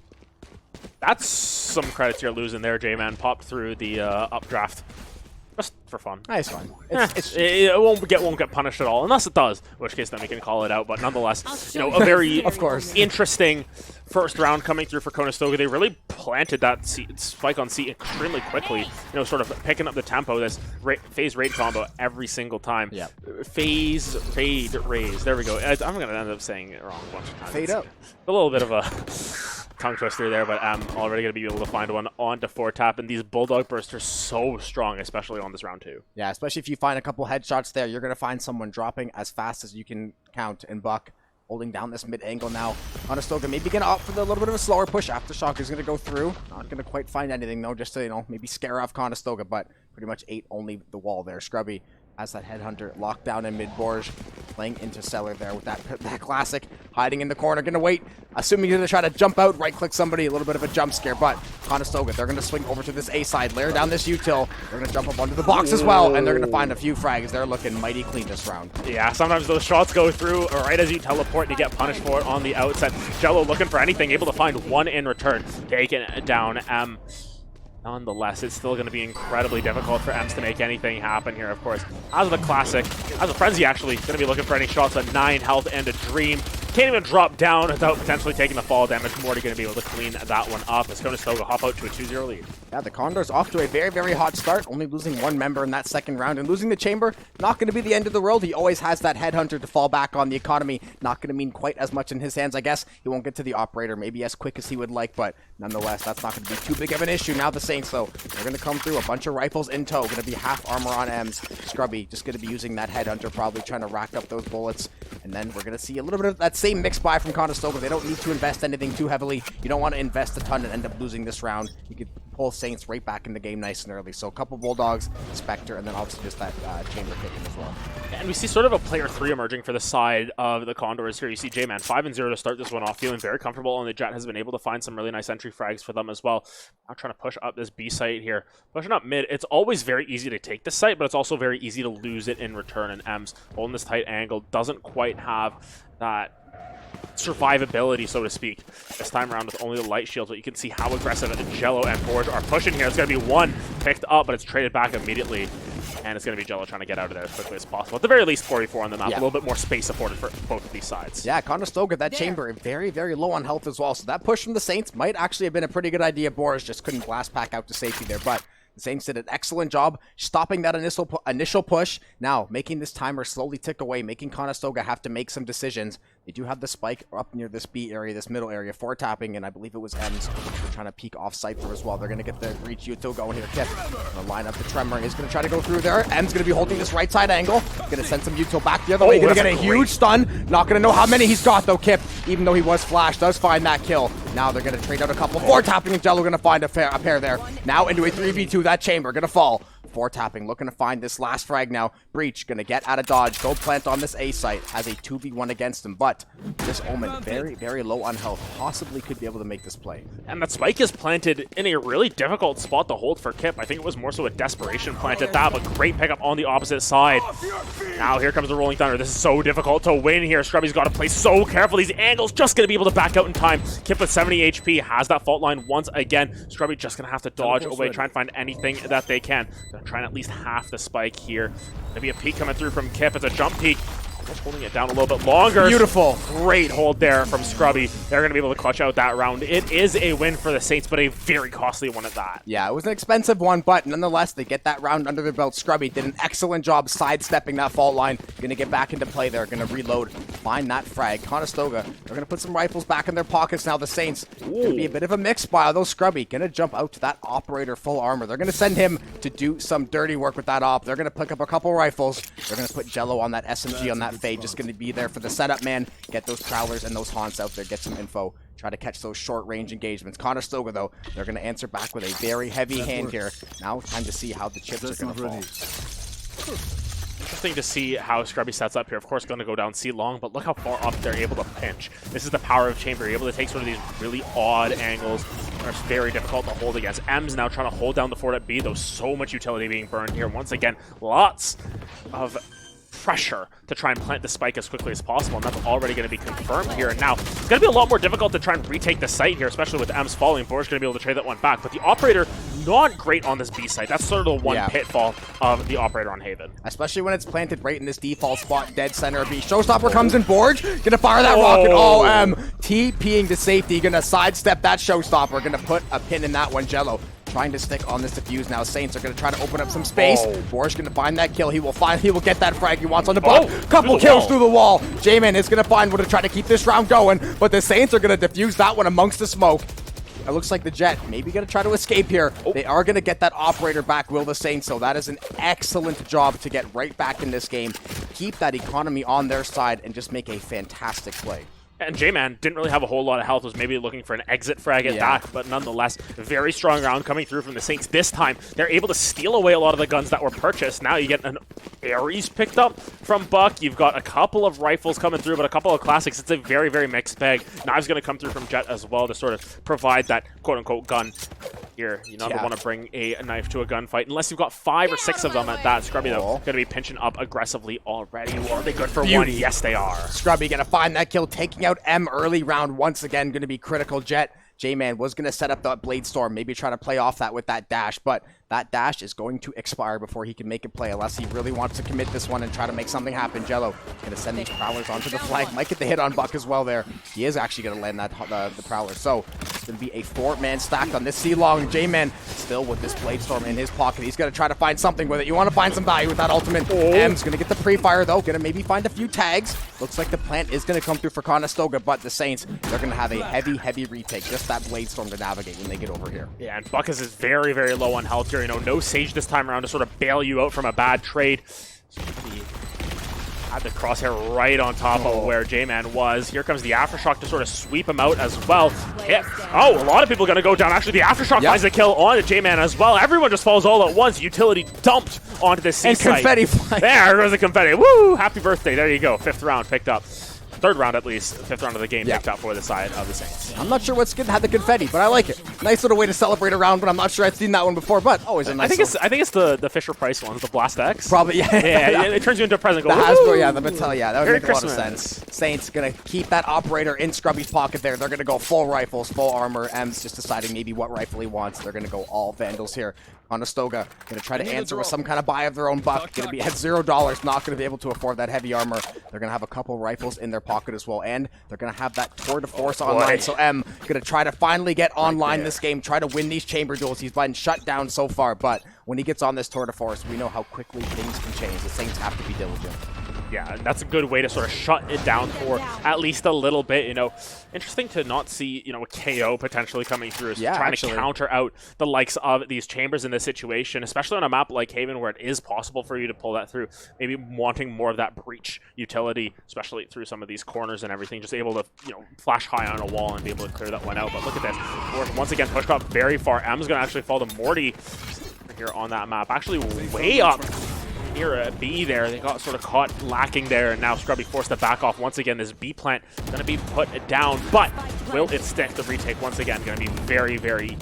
That's some credits you're losing there, J-Man. Popped through the updraft. Just for fun. It's fine. It won't get punished at all, unless it does, in which case then we can call it out. But nonetheless, a very of course interesting first round coming through for Conestoga. They really planted that spike on C extremely quickly. Sort of picking up the tempo. This phase raid combo every single time. Yeah. Phase raid raise. There we go. I'm gonna end up saying it wrong a bunch of times. Fade up. A little bit of a tongue twister there, but I'm already going to be able to find one onto 4-tap, and these Bulldog bursts are so strong, especially on this round 2. Yeah, especially if you find a couple headshots there, you're going to find someone dropping as fast as you can count, and Buck holding down this mid angle now. Conestoga maybe going to opt for the little bit of a slower push. Aftershock is going to go through. Not going to quite find anything, though, just to, maybe scare off Conestoga, but pretty much ate only the wall there. Scrubby has that headhunter locked down in mid-Borge, playing into cellar there with that classic, hiding in the corner, gonna wait, assuming he's gonna try to jump out, right-click somebody, a little bit of a jump scare, but Conestoga, they're gonna swing over to this A side, layer down this util, they're gonna jump up onto the box as well, and they're gonna find a few frags. They're looking mighty clean this round. Yeah, sometimes those shots go through right as you teleport and you get punished for it on the outset. Jello looking for anything, able to find one in return, taking down M. Nonetheless, it's still going to be incredibly difficult for Ems to make anything happen here, of course. As the classic, as a frenzy, actually, going to be looking for any shots at 9 health and a dream. can't even drop down without potentially taking the fall damage. Morty going to be able to clean that one up as Conestoga hop out to a 2-0 lead. Yeah, the Condors off to a very, very hot start, only losing one member in that second round, and losing the Chamber, not going to be the end of the world. He always has that Headhunter to fall back on. The economy not going to mean quite as much in his hands, I guess. He won't get to the Operator maybe as quick as he would like, but nonetheless, that's not going to be too big of an issue. Now the Saints, though, they're going to come through, a bunch of rifles in tow, going to be half armor on M's. Scrubby just going to be using that Headhunter, probably trying to rack up those bullets, and then we're going to see a little bit of that same mix buy from Conestoga. They don't need to invest anything too heavily. You don't want to invest a ton and end up losing this round. You could pull Saints right back in the game nice and early. So a couple Bulldogs, Spectre, and then obviously just that Chamber kicking as well. And we see sort of a player 3 emerging for the side of the Condors here. You see J-Man 5-0 to start this one off, feeling very comfortable, and the Jet has been able to find some really nice entry frags for them as well. Now trying to push up this B site here. Pushing up mid, it's always very easy to take this site, but it's also very easy to lose it in return, and M's holding this tight angle doesn't quite have that survivability, so to speak, this time around with only the light shields. But you can see how aggressive Jello and Forge are pushing here. It's going to be one picked up, but it's traded back immediately. And it's going to be Jello trying to get out of there as quickly as possible. At the very least, 44 on the map. Yeah. A little bit more space afforded for both of these sides. Yeah, Conestoga, that Chamber, very, very low on health as well. So that push from the Saints might actually have been a pretty good idea. Boris just couldn't blast pack out to safety there, but the Saints did an excellent job stopping that initial push. Now, making this timer slowly tick away, making Conestoga have to make some decisions. They do have the spike up near this B area, this middle area, for tapping, and I believe it was M's. They're trying to peek off site there as well. They're going to get the reach Yuto going here. Kip going to line up the Tremor. He's going to try to go through there. M's going to be holding this right side angle. Going to send some Yuto back the other way. Going to get a huge stun. Not going to know how many he's got, though. Kip, even though he was flashed, does find that kill. Now they're going to trade out a couple. 4 tapping, and Jello going to find a pair there. Now into a 3v2. That Chamber going to fall. 4 tapping, looking to find this last frag now. Breach gonna get out of dodge, go plant on this A site, has a 2v1 against him, but this Omen very, very low on health, possibly could be able to make this play. And that spike is planted in a really difficult spot to hold for Kip. I think it was more so a desperation plant at that, but great pickup on the opposite side. Now here comes the Rolling Thunder. This is so difficult to win here. Scrubby's got to play so careful. These angles just gonna be able to back out in time. Kip with 70 HP has that fault line once again. Scrubby just gonna have to dodge away, try and find anything that they can. Trying at least half the spike here. Gonna be a peek coming through from Kip. It's a jump peek. Just holding it down a little bit longer. Beautiful. Great hold there from Scrubby. They're going to be able to clutch out that round. It is a win for the Saints, but a very costly one at that. Yeah, it was an expensive one, but nonetheless, they get that round under their belt. Scrubby did an excellent job sidestepping that fault line. Going to get back into play there. Going to reload, find that frag. Conestoga, they're going to put some rifles back in their pockets now. The Saints, going to be a bit of a mix by those Scrubby. Going to jump out to that Operator full armor. They're going to send him to do some dirty work with that op. They're going to pick up a couple rifles. They're going to put Jello on that SMG on that Fade. Just going to be there for the setup, man. Get those Prowlers and those Haunts out there. Get some info. Try to catch those short-range engagements. Conestoga, though, they're going to answer back with a very heavy hand here. Now, time to see how the chips are going to fall. Interesting to see how Scrubby sets up here. Of course, going to go down C long, but look how far up they're able to pinch. This is the power of Chamber. You're able to take sort of these really odd angles. It's very difficult to hold against. M's now trying to hold down the fort at B, though so much utility being burned here. Once again, lots of pressure to try and plant the spike as quickly as possible, and that's already going to be confirmed here. And now it's going to be a lot more difficult to try and retake the site here, especially with M's falling. Bor's going to be able to trade that one back, but the Operator not great on this B site. That's sort of the one pitfall of the Operator on Haven. Especially when it's planted right in this default spot, dead center of B. Showstopper comes in, Borge, gonna fire that rocket. Oh, TPing to safety, gonna sidestep that Showstopper, gonna put a pin in that one. Jello trying to stick on this defuse now. Saints are going to try to open up some space. Borge going to find that kill. He will get that frag he wants on the block. Couple kills through the wall. J-Man is going to find one to try to keep this round going, but the Saints are going to defuse that one amongst the smoke. It looks like the Jet maybe going to try to escape here. They are going to get that Operator back, will the Saints, so that is an excellent job to get right back in this game, keep that economy on their side, and just make a fantastic play. And J-Man didn't really have a whole lot of health, was maybe looking for an exit frag at that, but nonetheless, very strong round coming through from the Saints. This time, they're able to steal away a lot of the guns that were purchased. Now you get an Ares picked up from Buck. You've got a couple of rifles coming through, but a couple of classics. It's a very, very mixed bag. Knives going to come through from Jet as well to sort of provide that quote-unquote gun. Here, you never want to bring a knife to a gunfight unless you've got 5 or 6 of them at that. Scrubby, though, going to be pinching up aggressively already. Are they good for one? Yes, they are. Scrubby going to find that kill, taking out M early round once again. Going to be critical. Jet, J-Man was going to set up the Blade Storm, maybe try to play off that with that dash, but that dash is going to expire before he can make a play, unless he really wants to commit this one and try to make something happen. Jello gonna send these Prowlers onto the flag. Might get the hit on Buck as well there. He is actually gonna land that the Prowler. So it's gonna be a 4-man stacked on this C-Long. J-Man still with this Blade Storm in his pocket. He's gonna try to find something with it. You want to find some value with that ultimate. M's gonna get the pre-fire though. Gonna maybe find a few tags. Looks like the plant is gonna come through for Conestoga, but the Saints, they're gonna have a heavy retake. Just that Blade Storm to navigate when they get over here. Yeah, and Buckus is very low on health here. You know, no Sage this time around to sort of bail you out from a bad trade. So he had the crosshair right on top of where J-Man was. Here comes the Aftershock to sort of sweep him out as well. Hit. Oh, a lot of people going to go down. Actually, the Aftershock finds the kill on J-Man as well. Everyone just falls all at once. Utility dumped onto the seaside. And confetti flying. There goes the confetti. Woo! Happy birthday. There you go. 5th round picked up. 3rd round at least, 5th round of the game picked up for the side of the Saints. I'm not sure what's good to have the confetti, but I like it. Nice little way to celebrate a round, but I'm not sure I've seen that one before, but always a nice I think it's the Fisher Price ones, the Blast X. Probably, yeah. Yeah, it turns you into a present. The Hasbro, yeah, the Mattel, yeah, that would Merry make a lot of Christmas. sense. Saints gonna keep that operator in Scrubby's pocket there. They're gonna go full rifles, full armor. M's just deciding maybe what rifle he wants. They're gonna go all Vandals here. Conestoga gonna try to answer with some kind of buy of their own buck. Gonna be at $0, not gonna be able to afford that heavy armor. They're gonna have a couple rifles in their pocket as well, and they're gonna have that Tour de Force online. So M gonna try to finally get online this game, try to win these chamber duels. He's been shut down so far, but when he gets on this Tour de Force, we know how quickly things can change. The Saints have to be diligent. Yeah, that's a good way to sort of shut it down for at least a little bit. You know, interesting to not see, you know, a KO potentially coming through. Trying to counter out the likes of these chambers in this situation, especially on a map like Haven where it is possible for you to pull that through. Maybe wanting more of that breach utility, especially through some of these corners and everything. Just able to, you know, flash high on a wall and be able to clear that one out. But look at this. Once again, push got very far. M's going to actually fall to Morty here on that map. Actually way up near a B there. They got sort of caught lacking there, and now Scrubby forced to back off once again. This B plant going to be put down, but will it stick? The retake once again going to be very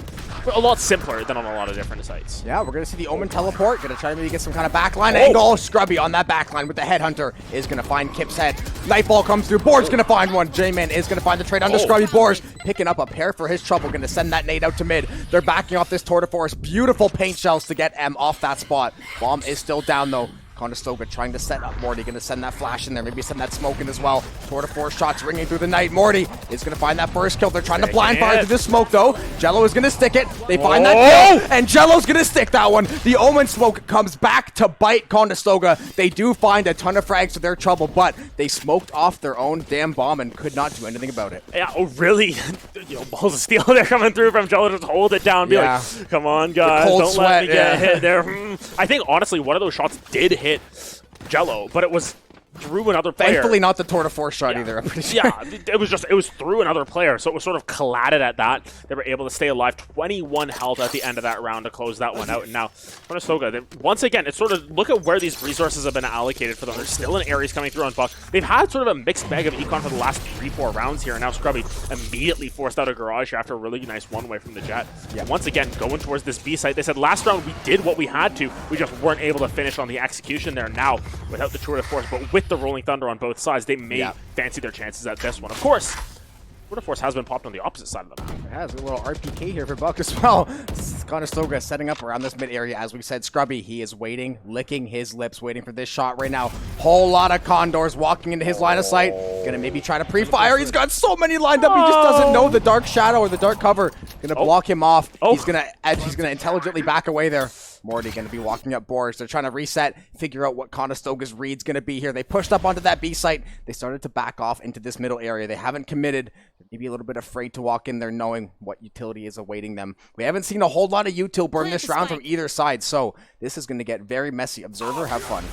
a lot simpler than on a lot of different sites. Yeah, we're going to see the Omen teleport. Going to try to maybe get some kind of backline angle. Scrubby on that backline with the Headhunter is going to find Kip's head. Nightfall comes through. Borg's going to find one. J-Man is going to find the trade under Scrubby. Borg picking up a pair for his trouble. Going to send that nade out to mid. They're backing off this Tour de Force. Beautiful paint shells to get M off that spot. Bomb is still down though. Conestoga trying to set up Morty, going to send that flash in there, maybe send that smoke in as well. Tour de Force shots ringing through the night. Morty is going to find that first kill. They're trying to blind fire through the smoke though. Jello is going to stick it. They find that kill, and Jello's going to stick that one. The Omen smoke comes back to bite Conestoga. They do find a ton of frags to their trouble, but they smoked off their own damn bomb and could not do anything about it. Yeah, really? You know, balls of steel there coming through from Jello. Just hold it down. Be like, come on, guys. Don't let me get hit there. I think, honestly, one of those shots did hit Jello, but it was through another player. Thankfully not the Tour de Force shot either, I'm pretty sure. Yeah, it was through another player, so it was sort of collided at that. They were able to stay alive. 21 health at the end of that round to close that one out. And now, Conestoga, once again, it's sort of, look at where these resources have been allocated for them. There's still an Ares coming through on Buck. They've had sort of a mixed bag of econ for the last 3-4 rounds here, and now Scrubby immediately forced out a garage here after a really nice one-way from the Jet. Yeah. Once again, going towards this B site. They said last round we did what we had to. We just weren't able to finish on the execution there. Now, without the Tour de Force, but with the Rolling Thunder on both sides, they may fancy their chances at this one. Of course, Tour de Force has been popped on the opposite side of the map. It has a little RPK here for Buck as well. Conestoga setting up around this mid area. As we said, Scrubby, he is waiting, licking his lips, waiting for this shot right now. Whole lot of Condors walking into his line of sight. Gonna maybe try to pre-fire. He's got so many lined up. He just doesn't know the dark shadow or the dark cover. Gonna block him off. He's gonna intelligently back away there. Morty going to be walking up boards. They're trying to reset, figure out what Conestoga's read's going to be here. They pushed up onto that B site. They started to back off into this middle area. They haven't committed. They're maybe a little bit afraid to walk in there knowing what utility is awaiting them. We haven't seen a whole lot of util burn this round from either side, so this is going to get very messy. Observer, have fun.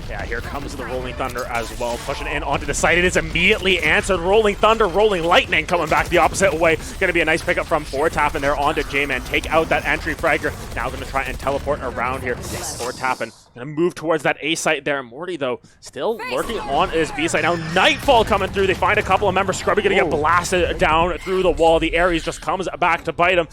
Yeah, here comes the Rolling Thunder as well, pushing in onto the site. It is immediately answered. Rolling Thunder, Rolling Lightning coming back the opposite way. Going to be a nice pickup from Fortap, and they're onto J-Man. Take out that entry fragger. Now going to try and teleport around here. Fortap and going to move towards that A site there. Morty, though, still lurking on his B site. Now Nightfall coming through. They find a couple of members. Scrubby going to get blasted down through the wall. The Ares just comes back to bite him.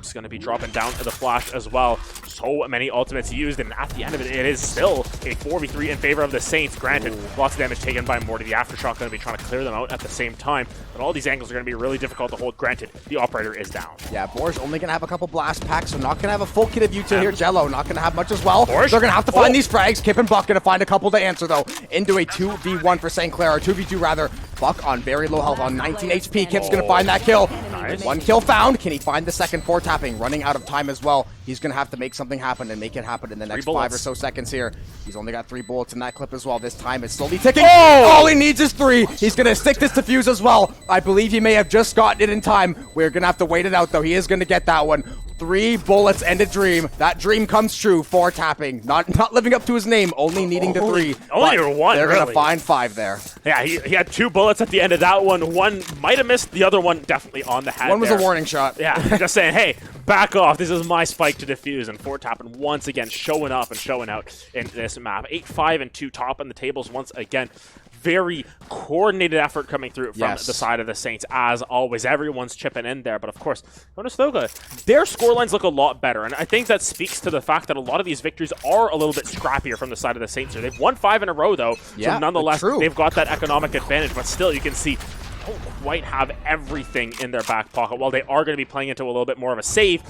Borg's going to be dropping down to the flash as well. So many ultimates used, and at the end of it, it is still a 4v3 in favor of the Saints. Granted, lots of damage taken by Morty. The Aftershock going to be trying to clear them out at the same time, but all these angles are going to be really difficult to hold. Granted, the operator is down. Yeah, Borg's only going to have a couple blast packs, so not going to have a full kit of util here. Jello not going to have much as well. Borg? They're going to have to find these frags. Kip and Buck going to find a couple to answer, though, into a 2v1 for St. Clair, or 2v2 rather. Buck on very low health, on 19 HP. Kip's going to find that kill. Nice. One kill found. Can he find the second? 4 tapping, running out of time as well. He's going to have to make something happen and make it happen in the next 5 or so seconds here. He's only got 3 bullets in that clip as well. This time it's slowly ticking. All he needs is 3. He's going to stick this defuse as well. I believe he may have just gotten it in time. We're going to have to wait it out, though. He is going to get that one. 3 bullets and a dream. That dream comes true. 4 tapping. Not living up to his name, only needing the 3. Only 1, They're going to really. find 5 there. Yeah, he had 2 bullets at the end of that one. One might have missed, the other one definitely on the head. One was there. a warning shot. Yeah, just saying, hey, back off. This is my spike to defuse. And 4 tapping once again, showing up and showing out in this map. 8-5 and 2 top on the tables once again. Very coordinated effort coming through from the side of the Saints, as always. Everyone's chipping in there, but of course, Conestoga, their scorelines look a lot better, and I think that speaks to the fact that a lot of these victories are a little bit scrappier from the side of the Saints here. They've won 5 in a row, though, so nonetheless, they've got that economic advantage, but still, you can see don't quite have everything in their back pocket. While they are going to be playing into a little bit more of a save,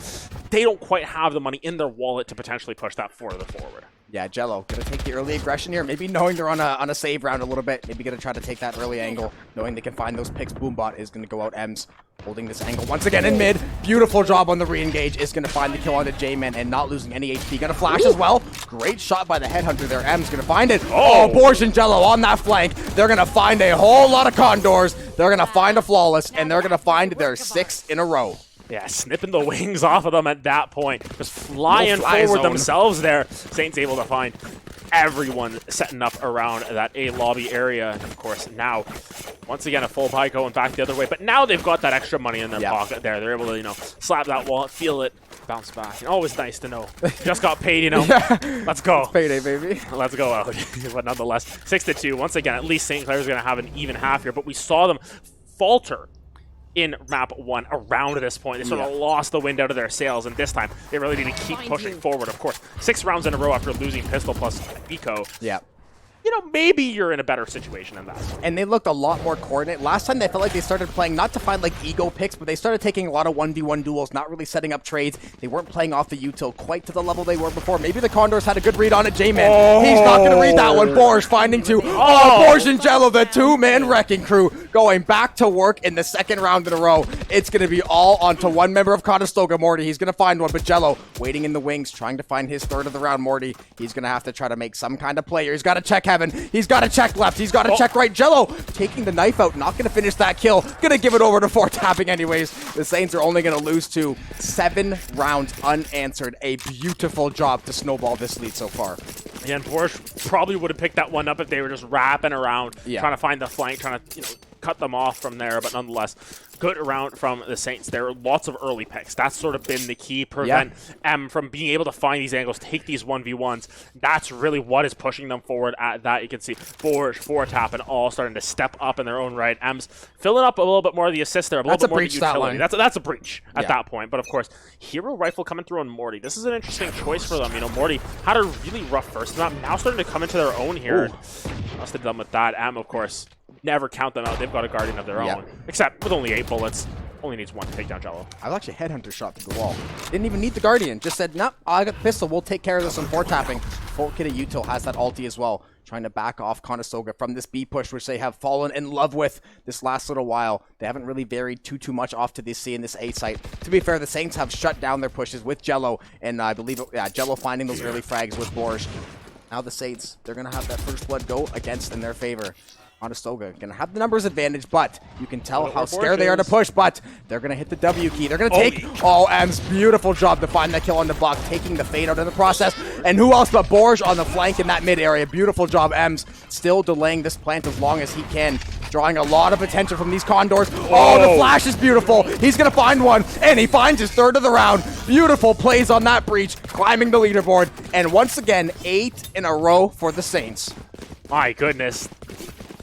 they don't quite have the money in their wallet to potentially push that further forward. Yeah, Jello gonna take the early aggression here. Maybe knowing they're on a save round a little bit. Maybe gonna try to take that early angle. Knowing they can find those picks. Boombot is gonna go out. Ems holding this angle once again in mid. Beautiful job on the re-engage. Is gonna find the kill on the J-Man and not losing any HP. Gonna flash as well. Great shot by the headhunter there. Ems gonna find it. Oh, Borg and Jello on that flank. They're gonna find a whole lot of condors. They're gonna find a flawless, and they're gonna find their 6th in a row. Yeah, snipping the wings off of them at that point. Just flying forward themselves there. Saints able to find everyone setting up around that A lobby area. And of course, now, once again, a full buy going back the other way. But now they've got that extra money in their pocket there. They're able to, slap that wallet, feel it, bounce back. And always nice to know. Just got paid, Let's go. It's payday, baby. Let's go out. But nonetheless, 6-2. Once again, at least St. Clair's going to have an even half here. But we saw them falter in map 1 around this point. They sort of lost the wind out of their sails, and this time they really need to keep pushing forward. Of course, 6 rounds in a row after losing pistol plus eco. Yeah. Maybe you're in a better situation than that. And they looked a lot more coordinated. Last time they felt like they started playing, not to find like ego picks, but they started taking a lot of 1v1 duels, not really setting up trades. They weren't playing off the util quite to the level they were before. Maybe the Condors had a good read on it. J-Man, he's not going to read that one. Borg finding 2. Borg and Jello, the 2-man wrecking crew, going back to work in the 2nd round in a row. It's going to be all onto one member of Conestoga, Morty. He's going to find one, but Jello waiting in the wings, trying to find his 3rd of the round. Morty, he's going to have to try to make some kind of play. He's got to check heaven. He's got to check left. He's got to check right. Jello taking the knife out. Not going to finish that kill. Going to give it over to 4 tapping anyways. The Saints are only going to lose to 7 rounds unanswered. A beautiful job to snowball this lead so far. Yeah, and Borg probably would have picked that one up if they were just wrapping around, trying to find the flank, trying to, cut them off from there. But nonetheless, good round from the Saints. There are lots of early picks. That's sort of been the key. Prevent M from being able to find these angles, take these 1v1s. That's really what is pushing them forward at that. You can see Borg, 4 tap, and all starting to step up in their own right. M's filling up a little bit more of the assist there, a little bit more of the utility. That's a breach at that point. But of course, Hero Rifle coming through on Morty. This is an interesting choice for them. Morty had a really rough first map. Now starting to come into their own here. Must have done with that. M, of course, never count them out. They've got a Guardian of their own. Except with only 8 bullets. Only needs 1 to take down Jello. I was actually headhunter shot through the wall. Didn't even need the Guardian. Just said, nope, I got the pistol. We'll take care of this on 4 tapping. Full kit of util has that ulti as well. Trying to back off Conestoga from this B push, which they have fallen in love with this last little while. They haven't really varied too much off to this C and this A site. To be fair, the Saints have shut down their pushes with Jello, and I believe, Jello finding those early frags with Borg. Now the Saints, they're going to have that first blood go against in their favor. Conestoga going to have the numbers advantage, but you can tell how scared they are to push, but they're going to hit the W key. They're going to take, M's beautiful job to find that kill on the block, taking the fade out in the process. And who else but Borg on the flank in that mid area. Beautiful job, M's still delaying this plant as long as he can, drawing a lot of attention from these Condors. Oh, the flash is beautiful. He's going to find one, and he finds his 3rd of the round. Beautiful plays on that breach, climbing the leaderboard. And once again, 8 in a row for the Saints. My goodness.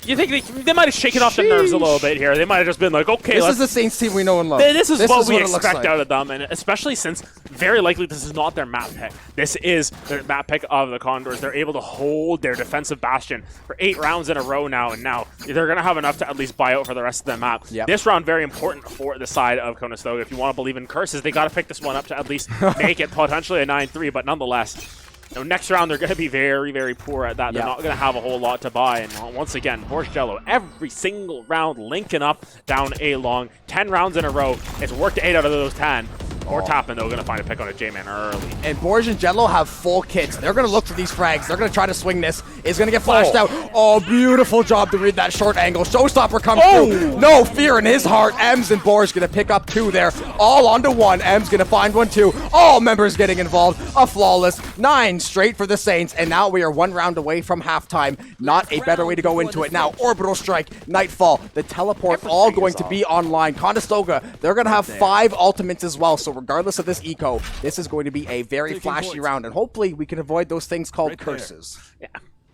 You think they might have shaken off the nerves a little bit here. They might have just been like, okay, this is the Saints team we know and love. This is what we it looks expect like. out of them, and especially since very likely this is not their map pick. This is their map pick of the Condors. They're able to hold their defensive bastion for 8 rounds in a row now, and now they're going to have enough to at least buy out for the rest of the map. Yep. This round very important for the side of Conestoga. If you want to believe in curses, they got to pick this one up to at least make it potentially a 9-3, but nonetheless. Next round, they're going to be very, very poor at that. They're not going to have a whole lot to buy. And once again, Borgello, every single round linking up down A long. 10 rounds in a row. It's worked 8 out of those 10. Or tapping, though, going to find a pick on a J-Man early. And Borge and Jello have full kits. They're going to look for these frags. They're going to try to swing this. It's going to get flashed out. Oh, beautiful job to read that short angle. Showstopper comes through. No fear in his heart. Ems and Borge going to pick up 2 there. All onto 1. Ems going to find 1 too. All members getting involved. A flawless 9 straight for the Saints. And now we are 1 round away from halftime. Not a better way to go into it. Now, Orbital Strike, Nightfall, the teleport, all going to be online. Conestoga, they're going to have 5 ultimates as well. So regardless of this eco, this is going to be a very flashy round, and hopefully we can avoid those things called curses. Yeah,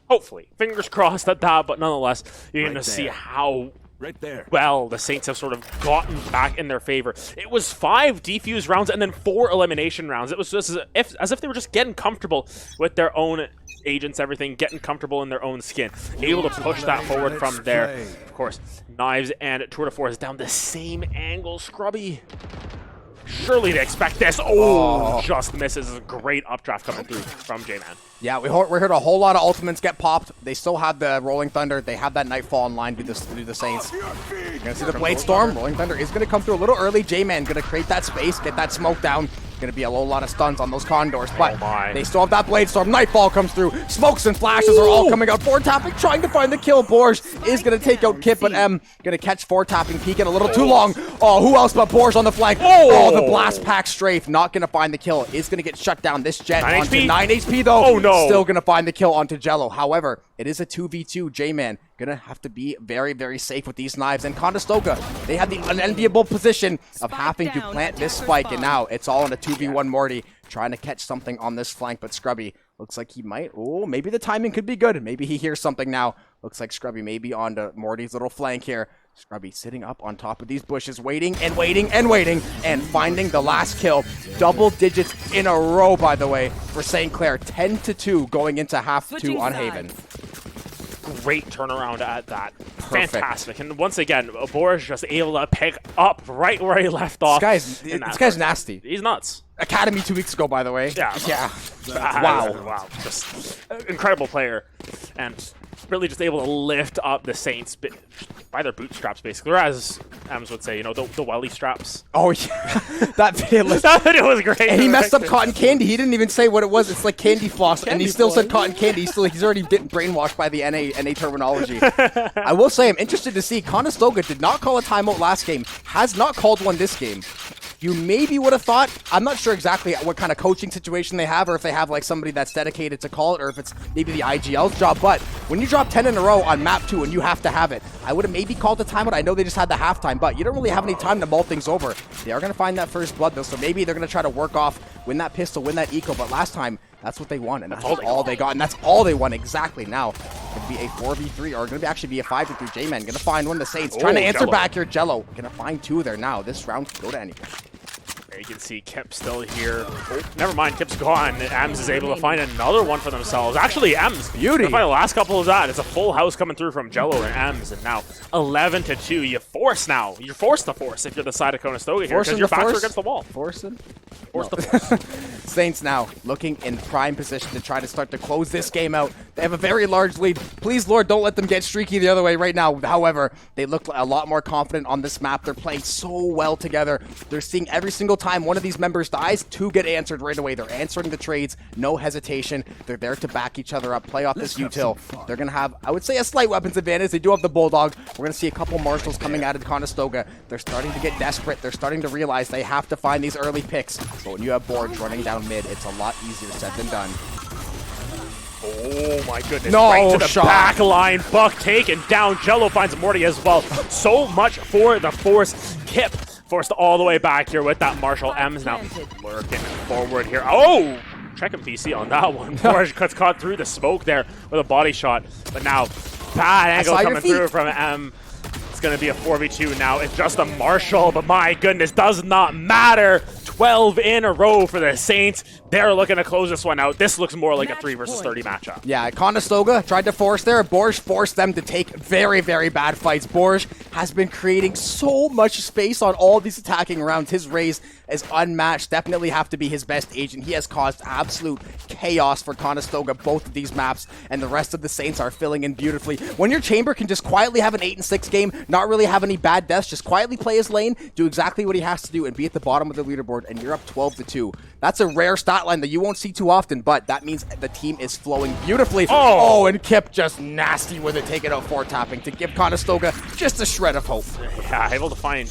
hopefully. Fingers crossed at that, but nonetheless, you're going to see how well the Saints have sort of gotten back in their favor. It was 5 defuse rounds and then 4 elimination rounds. It was just as if they were just getting comfortable with their own agents, everything, getting comfortable in their own skin. Able to push that forward from there. Of course, Knives and Tour de Force down the same angle. Scrubby. Surely they expect this. Oh, just misses. A great updraft coming through from J-Man. Yeah, we heard a whole lot of ultimates get popped. They still have the Rolling Thunder. They have that Nightfall in line to do the Saints. You're going to see the Blade Storm. Rolling Thunder is going to come through a little early. J-Man going to create that space, get that smoke down. Going to be a whole lot of stuns on those Condors, but they still have that Blade Storm. Nightfall comes through. Smokes and flashes are all coming out. 4-tapping, trying to find the kill. Borge is going to take out Kip, but M going to catch 4-tapping, peeking a little too long. Oh, who else but Borge on the flank? Oh, the Blast Pack strafe, not going to find the kill. Is going to get shut down. This Jet 9 onto HP? 9 HP, though. Oh, no. Still going to find the kill onto Jello. However, it is a 2v2. J-Man going to have to be very, very safe with these knives. And Conestoga, they have the unenviable position of having to plant this spike. And now it's all in a 2v1 Morty trying to catch something on this flank. But Scrubby looks like he might. Oh, maybe the timing could be good. Maybe he hears something now. Looks like Scrubby may be onto Morty's little flank here. Scrubby sitting up on top of these bushes, waiting and waiting and waiting, and finding the last kill. Double digits in a row, by the way, for St. Clair. 10-2 going into half 2 on Haven. Great turnaround at that. Perfect. Fantastic. And once again, Borge just able to pick up right where he left off. This guy's nasty. He's nuts. Academy 2 weeks ago, by the way. Yeah. Wow. Wow. Just incredible player. And really just able to lift up the Saints by their bootstraps, basically. Or as Ems would say, the welly straps. Oh, yeah. That video was great. And he messed up cotton candy. He didn't even say what it was. It's like candy floss. And he still said cotton candy. He's already brainwashed by the NA terminology. I will say, I'm interested to see. Conestoga did not call a timeout last game. Has not called one this game. You maybe would have thought, I'm not sure exactly what kind of coaching situation they have, or if they have like somebody that's dedicated to call it, or if it's maybe the IGL's job, but when you drop 10 in a row on map 2 and you have to have it, I would have maybe called a timeout. I know they just had the halftime, but you don't really have any time to mull things over. They are going to find that first blood though, so maybe they're going to try to work off, win that pistol, win that eco, but last time, that's what they won, and that's all they got, and that's all they won exactly. Now, it's going to be a 4v3, or going to actually be a 5v3. J-Man going to find one of the Saints, trying to answer back here. Jello going to find 2 there now. This round could go to anyone. You can see Kip still here. Oh, never mind, Kip's gone. Ems is able to find another one for themselves. Actually, Ems. Beauty. Find the last couple of that. It's a full house coming through from Jello and Ems. And now 11-2. You force now. You're forced to force if you're the side of Conestoga here because your backs are against the wall. Force the force. Saints now looking in prime position to try to start to close this game out. They have a very large lead. Please, Lord, don't let them get streaky the other way right now. However, they look a lot more confident on this map. They're playing so well together. They're seeing every single time one of these members dies, 2 get answered right away. They're answering the trades, no hesitation. They're there to back each other up, play off this util. They're going to have, I would say, a slight weapons advantage. They do have the Bulldog. We're going to see a couple Marshals coming out of Conestoga. They're starting to get desperate. They're starting to realize they have to find these early picks. But when you have Borge running down mid, it's a lot easier said than done. Oh my goodness. No, right to the back line. Buck taken down. Jello finds Morty as well. So much for the force. Kip forced all the way back here with that Marshall. Ems now lurking forward here. Oh! Checking PC on that one. Borge gets caught through the smoke there with a body shot. But now bad angle saw your coming feet. through from M. It's going to be a 4v2 now. It's just a Marshall, but my goodness, does not matter. 12 in a row for the Saints. They're looking to close this one out. This looks more like a 3 versus 30 matchup. Yeah, Conestoga tried to force there. Borge forced them to take very, very bad fights. Borge has been creating so much space on all these attacking rounds. His raise is unmatched. Definitely have to be his best agent. He has caused absolute chaos for Conestoga, both of these maps, and the rest of the Saints are filling in beautifully. When your Chamber can just quietly have an 8-6 game, not really have any bad deaths, just quietly play his lane, do exactly what he has to do, and be at the bottom of the leaderboard, and you're up 12-2. That's a rare stat line that you won't see too often, but that means the team is flowing beautifully. Oh, and Kip just nasty with it, taking out 4-tapping to give Conestoga just a shred of hope. Yeah, able to find,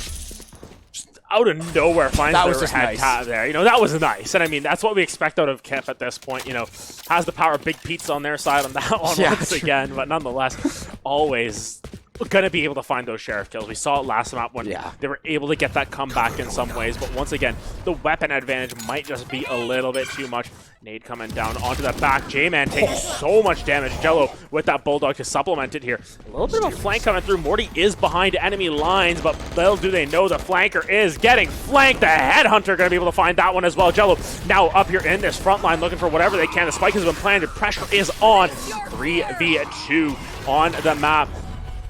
just out of nowhere, finds That was their just head nice. tap there. You know, that was nice. And I mean, that's what we expect out of Kip at this point. You know, has the power of Big Pizza on their side on that one once again, but nonetheless, always gonna be able to find those sheriff kills. We saw it last map when they were able to get that comeback in some ways, but once again, the weapon advantage might just be a little bit too much. Nade coming down onto the back. J-Man taking so much damage. Jello with that Bulldog to supplement it here. A little bit of a flank coming through. Morty is behind enemy lines, but little do they know the flanker is getting flanked. The Headhunter gonna be able to find that one as well. Jello now up here in this front line looking for whatever they can. The spike has been planted. Pressure is on. 3v2 on the map.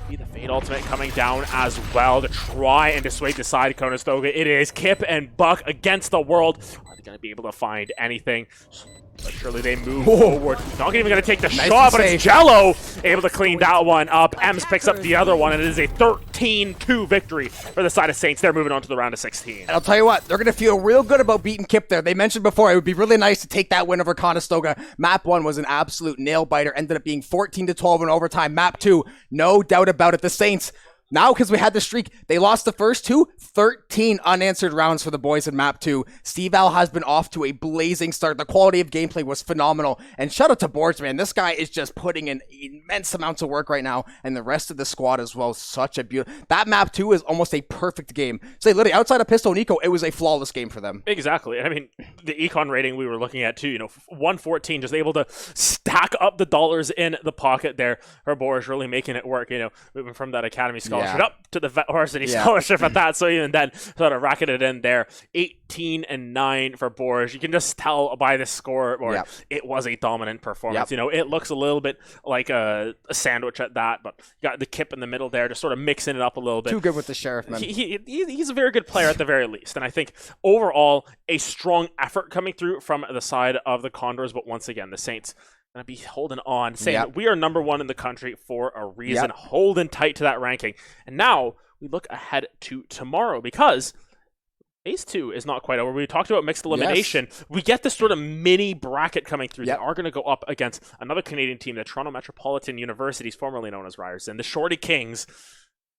The Fade Ultimate coming down as well to try and dissuade the side of Conestoga. It is Kip and Buck against the world. Are they going to be able to find anything? But surely they move forward. Not even going to take the shot, but it's Jello able to clean that one up. Ems picks up the other one, and it is a 13-2 victory for the side of Saints. They're moving on to the round of 16. And I'll tell you what, they're going to feel real good about beating Kip there. They mentioned before it would be really nice to take that win over Conestoga. Map 1 was an absolute nail-biter, ended up being 14-12 in overtime. Map 2, no doubt about it, the Saints. Now, because we had the streak, they lost the first 2, 13 unanswered rounds for the boys in Map 2. CVAL has been off to a blazing start. The quality of gameplay was phenomenal. And shout out to Borge, man. This guy is just putting in immense amounts of work right now. And the rest of the squad as well. Such a beautiful... That Map 2 is almost a perfect game. Say, literally, outside of Pistol and Eco, it was a flawless game for them. Exactly. I mean, the econ rating we were looking at too, you know, 114, just able to stack up the dollars in the pocket there. Her Borge really making it work, you know, moving from that academy scholarship up to the varsity scholarship at that. So even then, sort of racketed in there. 18-9 for Borge. You can just tell by the score, or it was a dominant performance. You know, it looks a little bit like a sandwich at that, but you got the Kip in the middle there, just sort of mixing it up a little bit. Too good with the Sheriff, man. He's a very good player at the very least. And I think overall, a strong effort coming through from the side of the Condors. But once again, the Saints going to be holding on, saying that we are #1 in the country for a reason, holding tight to that ranking. And now we look ahead to tomorrow, because Phase 2 is not quite over. We talked about mixed elimination. We get this sort of mini bracket coming through. They are going to go up against another Canadian team, the Toronto Metropolitan Universities, formerly known as Ryerson, the Shorty Kings.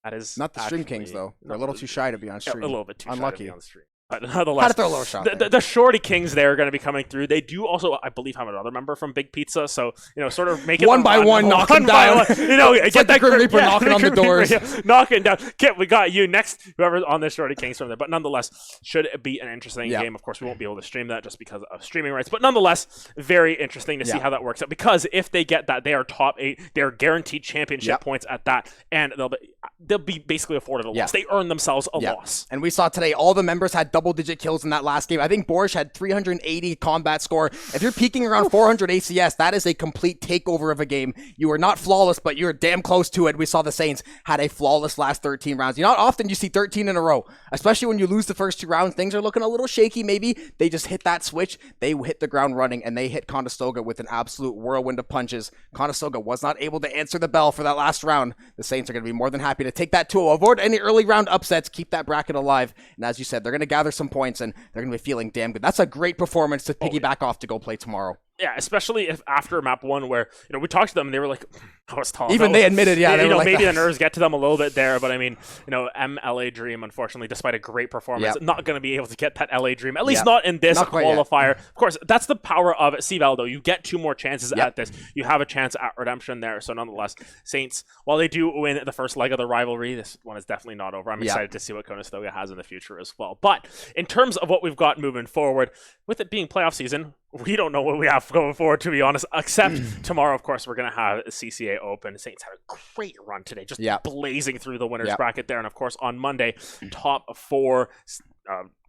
That is not the Stream Kings, though. They're a little too shy to be on stream. A little bit too unlucky shy to be on stream. But nonetheless, had to throw a little shot the Shorty Kings there are going to be coming through. They do also, I believe, have another member from Big Pizza, so you know, sort of make it one by one, knock them down. You know, it's get like that the Grim Reaper knocking on the doors, knocking down. Kip, we got you next. Whoever on the Shorty Kings from there, but nonetheless, should it be an interesting game. Of course, we won't be able to stream that just because of streaming rights, but nonetheless, very interesting to see how that works out. Because if they get that, they are top 8. They are guaranteed championship points at that, and they'll be basically afforded a loss. They earn themselves a loss. And we saw today all the members had double-digit kills in that last game. I think Borge had 380 combat score. If you're peaking around 400 ACS, that is a complete takeover of a game. You are not flawless, but you're damn close to it. We saw the Saints had a flawless last 13 rounds. Not often you see 13 in a row, especially when you lose the first 2 rounds. Things are looking a little shaky maybe. They just hit that switch. They hit the ground running, and they hit Conestoga with an absolute whirlwind of punches. Conestoga was not able to answer the bell for that last round. The Saints are going to be more than happy to take that 2-0. Avoid any early round upsets. Keep that bracket alive. And as you said, they're going to gather some points, and they're going to be feeling damn good. That's a great performance to piggyback off to go play tomorrow. Yeah, especially if after map 1 where, you know, we talked to them and they were like, that was tough. Even they admitted, they you know, like, maybe the nerves get to them a little bit there, but I mean, you know, MLA Dream, unfortunately, despite a great performance, not going to be able to get that LA Dream, at least not in this qualifier. Of course, that's the power of CVAL, though. You get 2 more chances at this. You have a chance at redemption there, so nonetheless, Saints, while they do win the first leg of the rivalry, this one is definitely not over. I'm excited to see what Conestoga has in the future as well. But in terms of what we've got moving forward, with it being playoff season, we don't know what we have going forward, to be honest, except tomorrow, of course, we're going to have a CCA Open. Saints had a great run today, just blazing through the winner's bracket there. And, of course, on Monday, top 4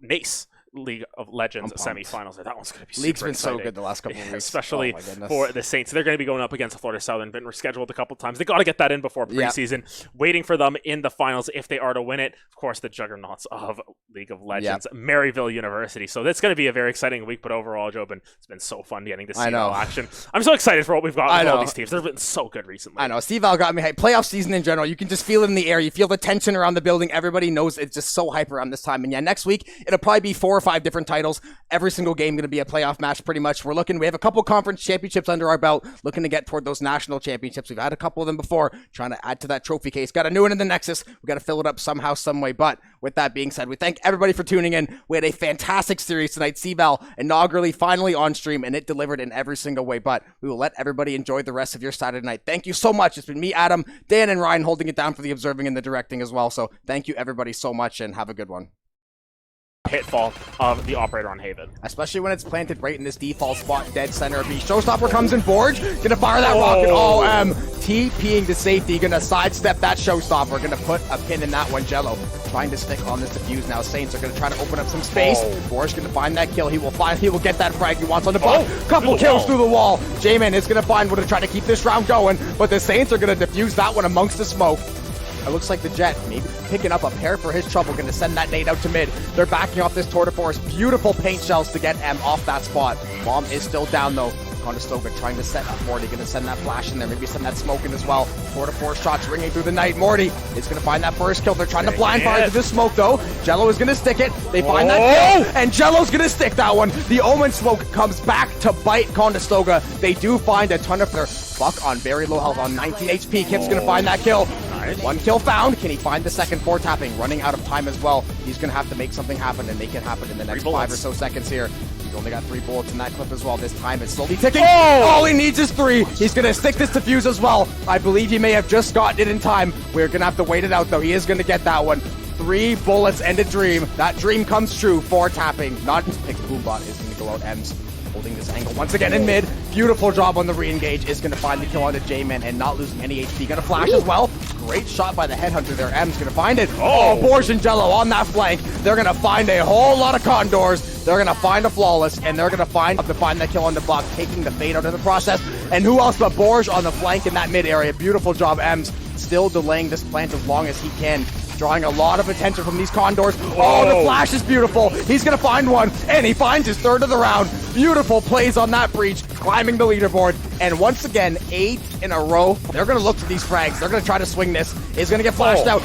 NACE League of Legends semifinals. That one's going to be super League's been exciting. so good the last couple of weeks. Especially for the Saints. They're going to be going up against Florida Southern. Been rescheduled a couple times. They got to get that in before preseason. Waiting for them in the finals if they are to win it. Of course, the juggernauts of League of Legends, Maryville University. So that's going to be a very exciting week. But overall, Jobin, it's been so fun getting to see CVAL action. I'm so excited for what we've got with all these teams. They've been so good recently. I know. CVAL got me hyped. Playoff season in general, you can just feel it in the air. You feel the tension around the building. Everybody knows it's just so hype around this time. And next week, it'll probably be 4 or 5 different titles. Every single game going to be a playoff match pretty much. We have a couple conference championships under our belt, looking to get toward those national championships. We've had a couple of them before, trying to add to that trophy case. Got a new one in the Nexus. We got to fill it up somehow, some way. But with that being said, we thank everybody for tuning in. We had a fantastic series tonight. CVAL inaugurally finally on stream, and it delivered in every single way. But we will let everybody enjoy the rest of your Saturday night. Thank you so much. It's been me, Adam, Dan, and Ryan holding it down for the observing and the directing as well. So thank you everybody so much, and have a good one. Pitfall of the operator on Haven. Especially when it's planted right in this default spot, dead center B. Showstopper comes in, Borge, gonna fire that rocket. TPing to safety, gonna sidestep that Showstopper, gonna put a pin in that one. Jello trying to stick on this defuse now. Saints are gonna try to open up some space. Borge gonna find that kill. He will get that frag he wants on the bot. Couple kills through the wall. J-Man is gonna find one to try to keep this round going, but the Saints are gonna defuse that one amongst the smoke. It looks like the Jet maybe picking up a pair for his trouble. Going to send that nade out to mid. They're backing off this tour de force. Beautiful paint shells to get M off that spot. Bomb is still down though. Conestoga trying to set up Morty. Going to send that flash in there. Maybe send that smoke in as well. Tour de force shots ringing through the night. Morty is going to find that first kill. They're trying to blind fire to the smoke though. Jello is going to stick it. They find that kill. And Jello's going to stick that one. The Omen smoke comes back to bite Conestoga. They do find a ton of their Buck on very low health on 19 HP. Kip's going to find that kill. One kill found. Can he find the second 4 tapping? Running out of time as well. He's going to have to make something happen and make it happen in the next 5 or so seconds here. He's only got 3 bullets in that clip as well. This time it's slowly ticking. All he needs is 3. He's going to stick this defuse as well. I believe he may have just gotten it in time. We're going to have to wait it out though. He is going to get that one. 3 bullets and a dream. That dream comes true. 4 tapping. Not pick. Boombot is going to go out. M's holding this angle once again in mid. Beautiful job on the re-engage. Is going to find the kill on the J-Man and not losing any HP. Going to flash as well. Great shot by the headhunter there. M's going to find it. Borge and Jello on that flank. They're going to find a whole lot of condors. They're going to find a flawless, and they're going to find that kill on the Buck, taking the fade out of the process. And who else but Borge on the flank in that mid area. Beautiful job. M's still delaying this plant as long as he can. Drawing a lot of attention from these condors. The flash is beautiful. He's going to find one, and he finds his 3rd of the round. Beautiful plays on that breach, climbing the leaderboard. And once again, 8 in a row. They're going to look for these frags. They're going to try to swing this. He's going to get flashed out.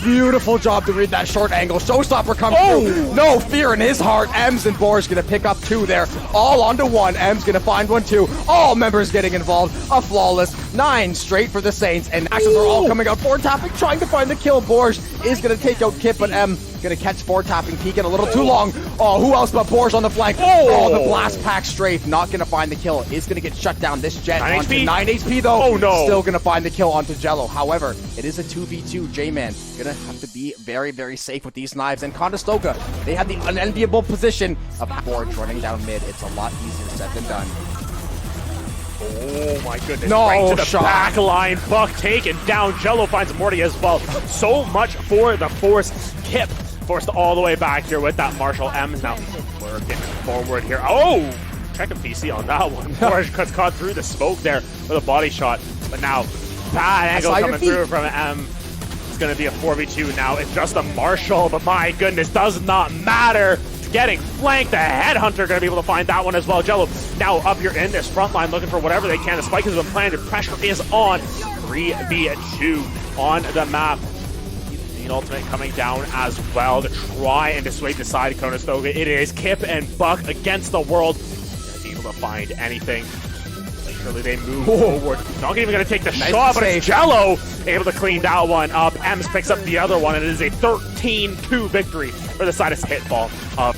Beautiful job to read that short angle. Showstopper comes through. No fear in his heart. M's and Borge going to pick up 2 there. All onto 1. M's going to find 1 too. All members getting involved. A flawless 9 straight for the Saints. And actions are all coming out. 4 tapping, trying to find the kill. Borge is going to take out Kip, but M going to catch 4 tapping, peeking a little too long. Who else but Borge on the flank? The blast pack strafe, not going to find the kill. Is going to get shut down. This Jet 9 onto HP. 9 HP though. Still going to find the kill onto Jello. However, it is a 2v2. J-Man going to have to be very, very safe with these knives. And Conestoga, they have the unenviable position of Borge running down mid. It's a lot easier said than done. Oh my goodness, right to the back line. Buck taken down. Jello finds Morty as well. So much for the force. Kip forced all the way back here with that Marshall. M's now working forward here. Check a PC on that one. Borge gets caught through the smoke there with a body shot. But now, bad angle coming through from M. It's going to be a 4v2 now. It's just a Marshall, but my goodness, does not matter. Getting flanked. The headhunter going to be able to find that one as well. Jello now up here in this front line looking for whatever they can. The spike has been planted. Pressure is on. 3v2 on the map. The ultimate coming down as well to try and dissuade the side of Conestoga. It is Kip and Buck against the world. Going to be able to find anything. Surely they move forward. Not even going to take the shot, but it's Jello able to clean that one up. Ems picks up the other one, and it is a 13-2 victory for the side of Pitfall of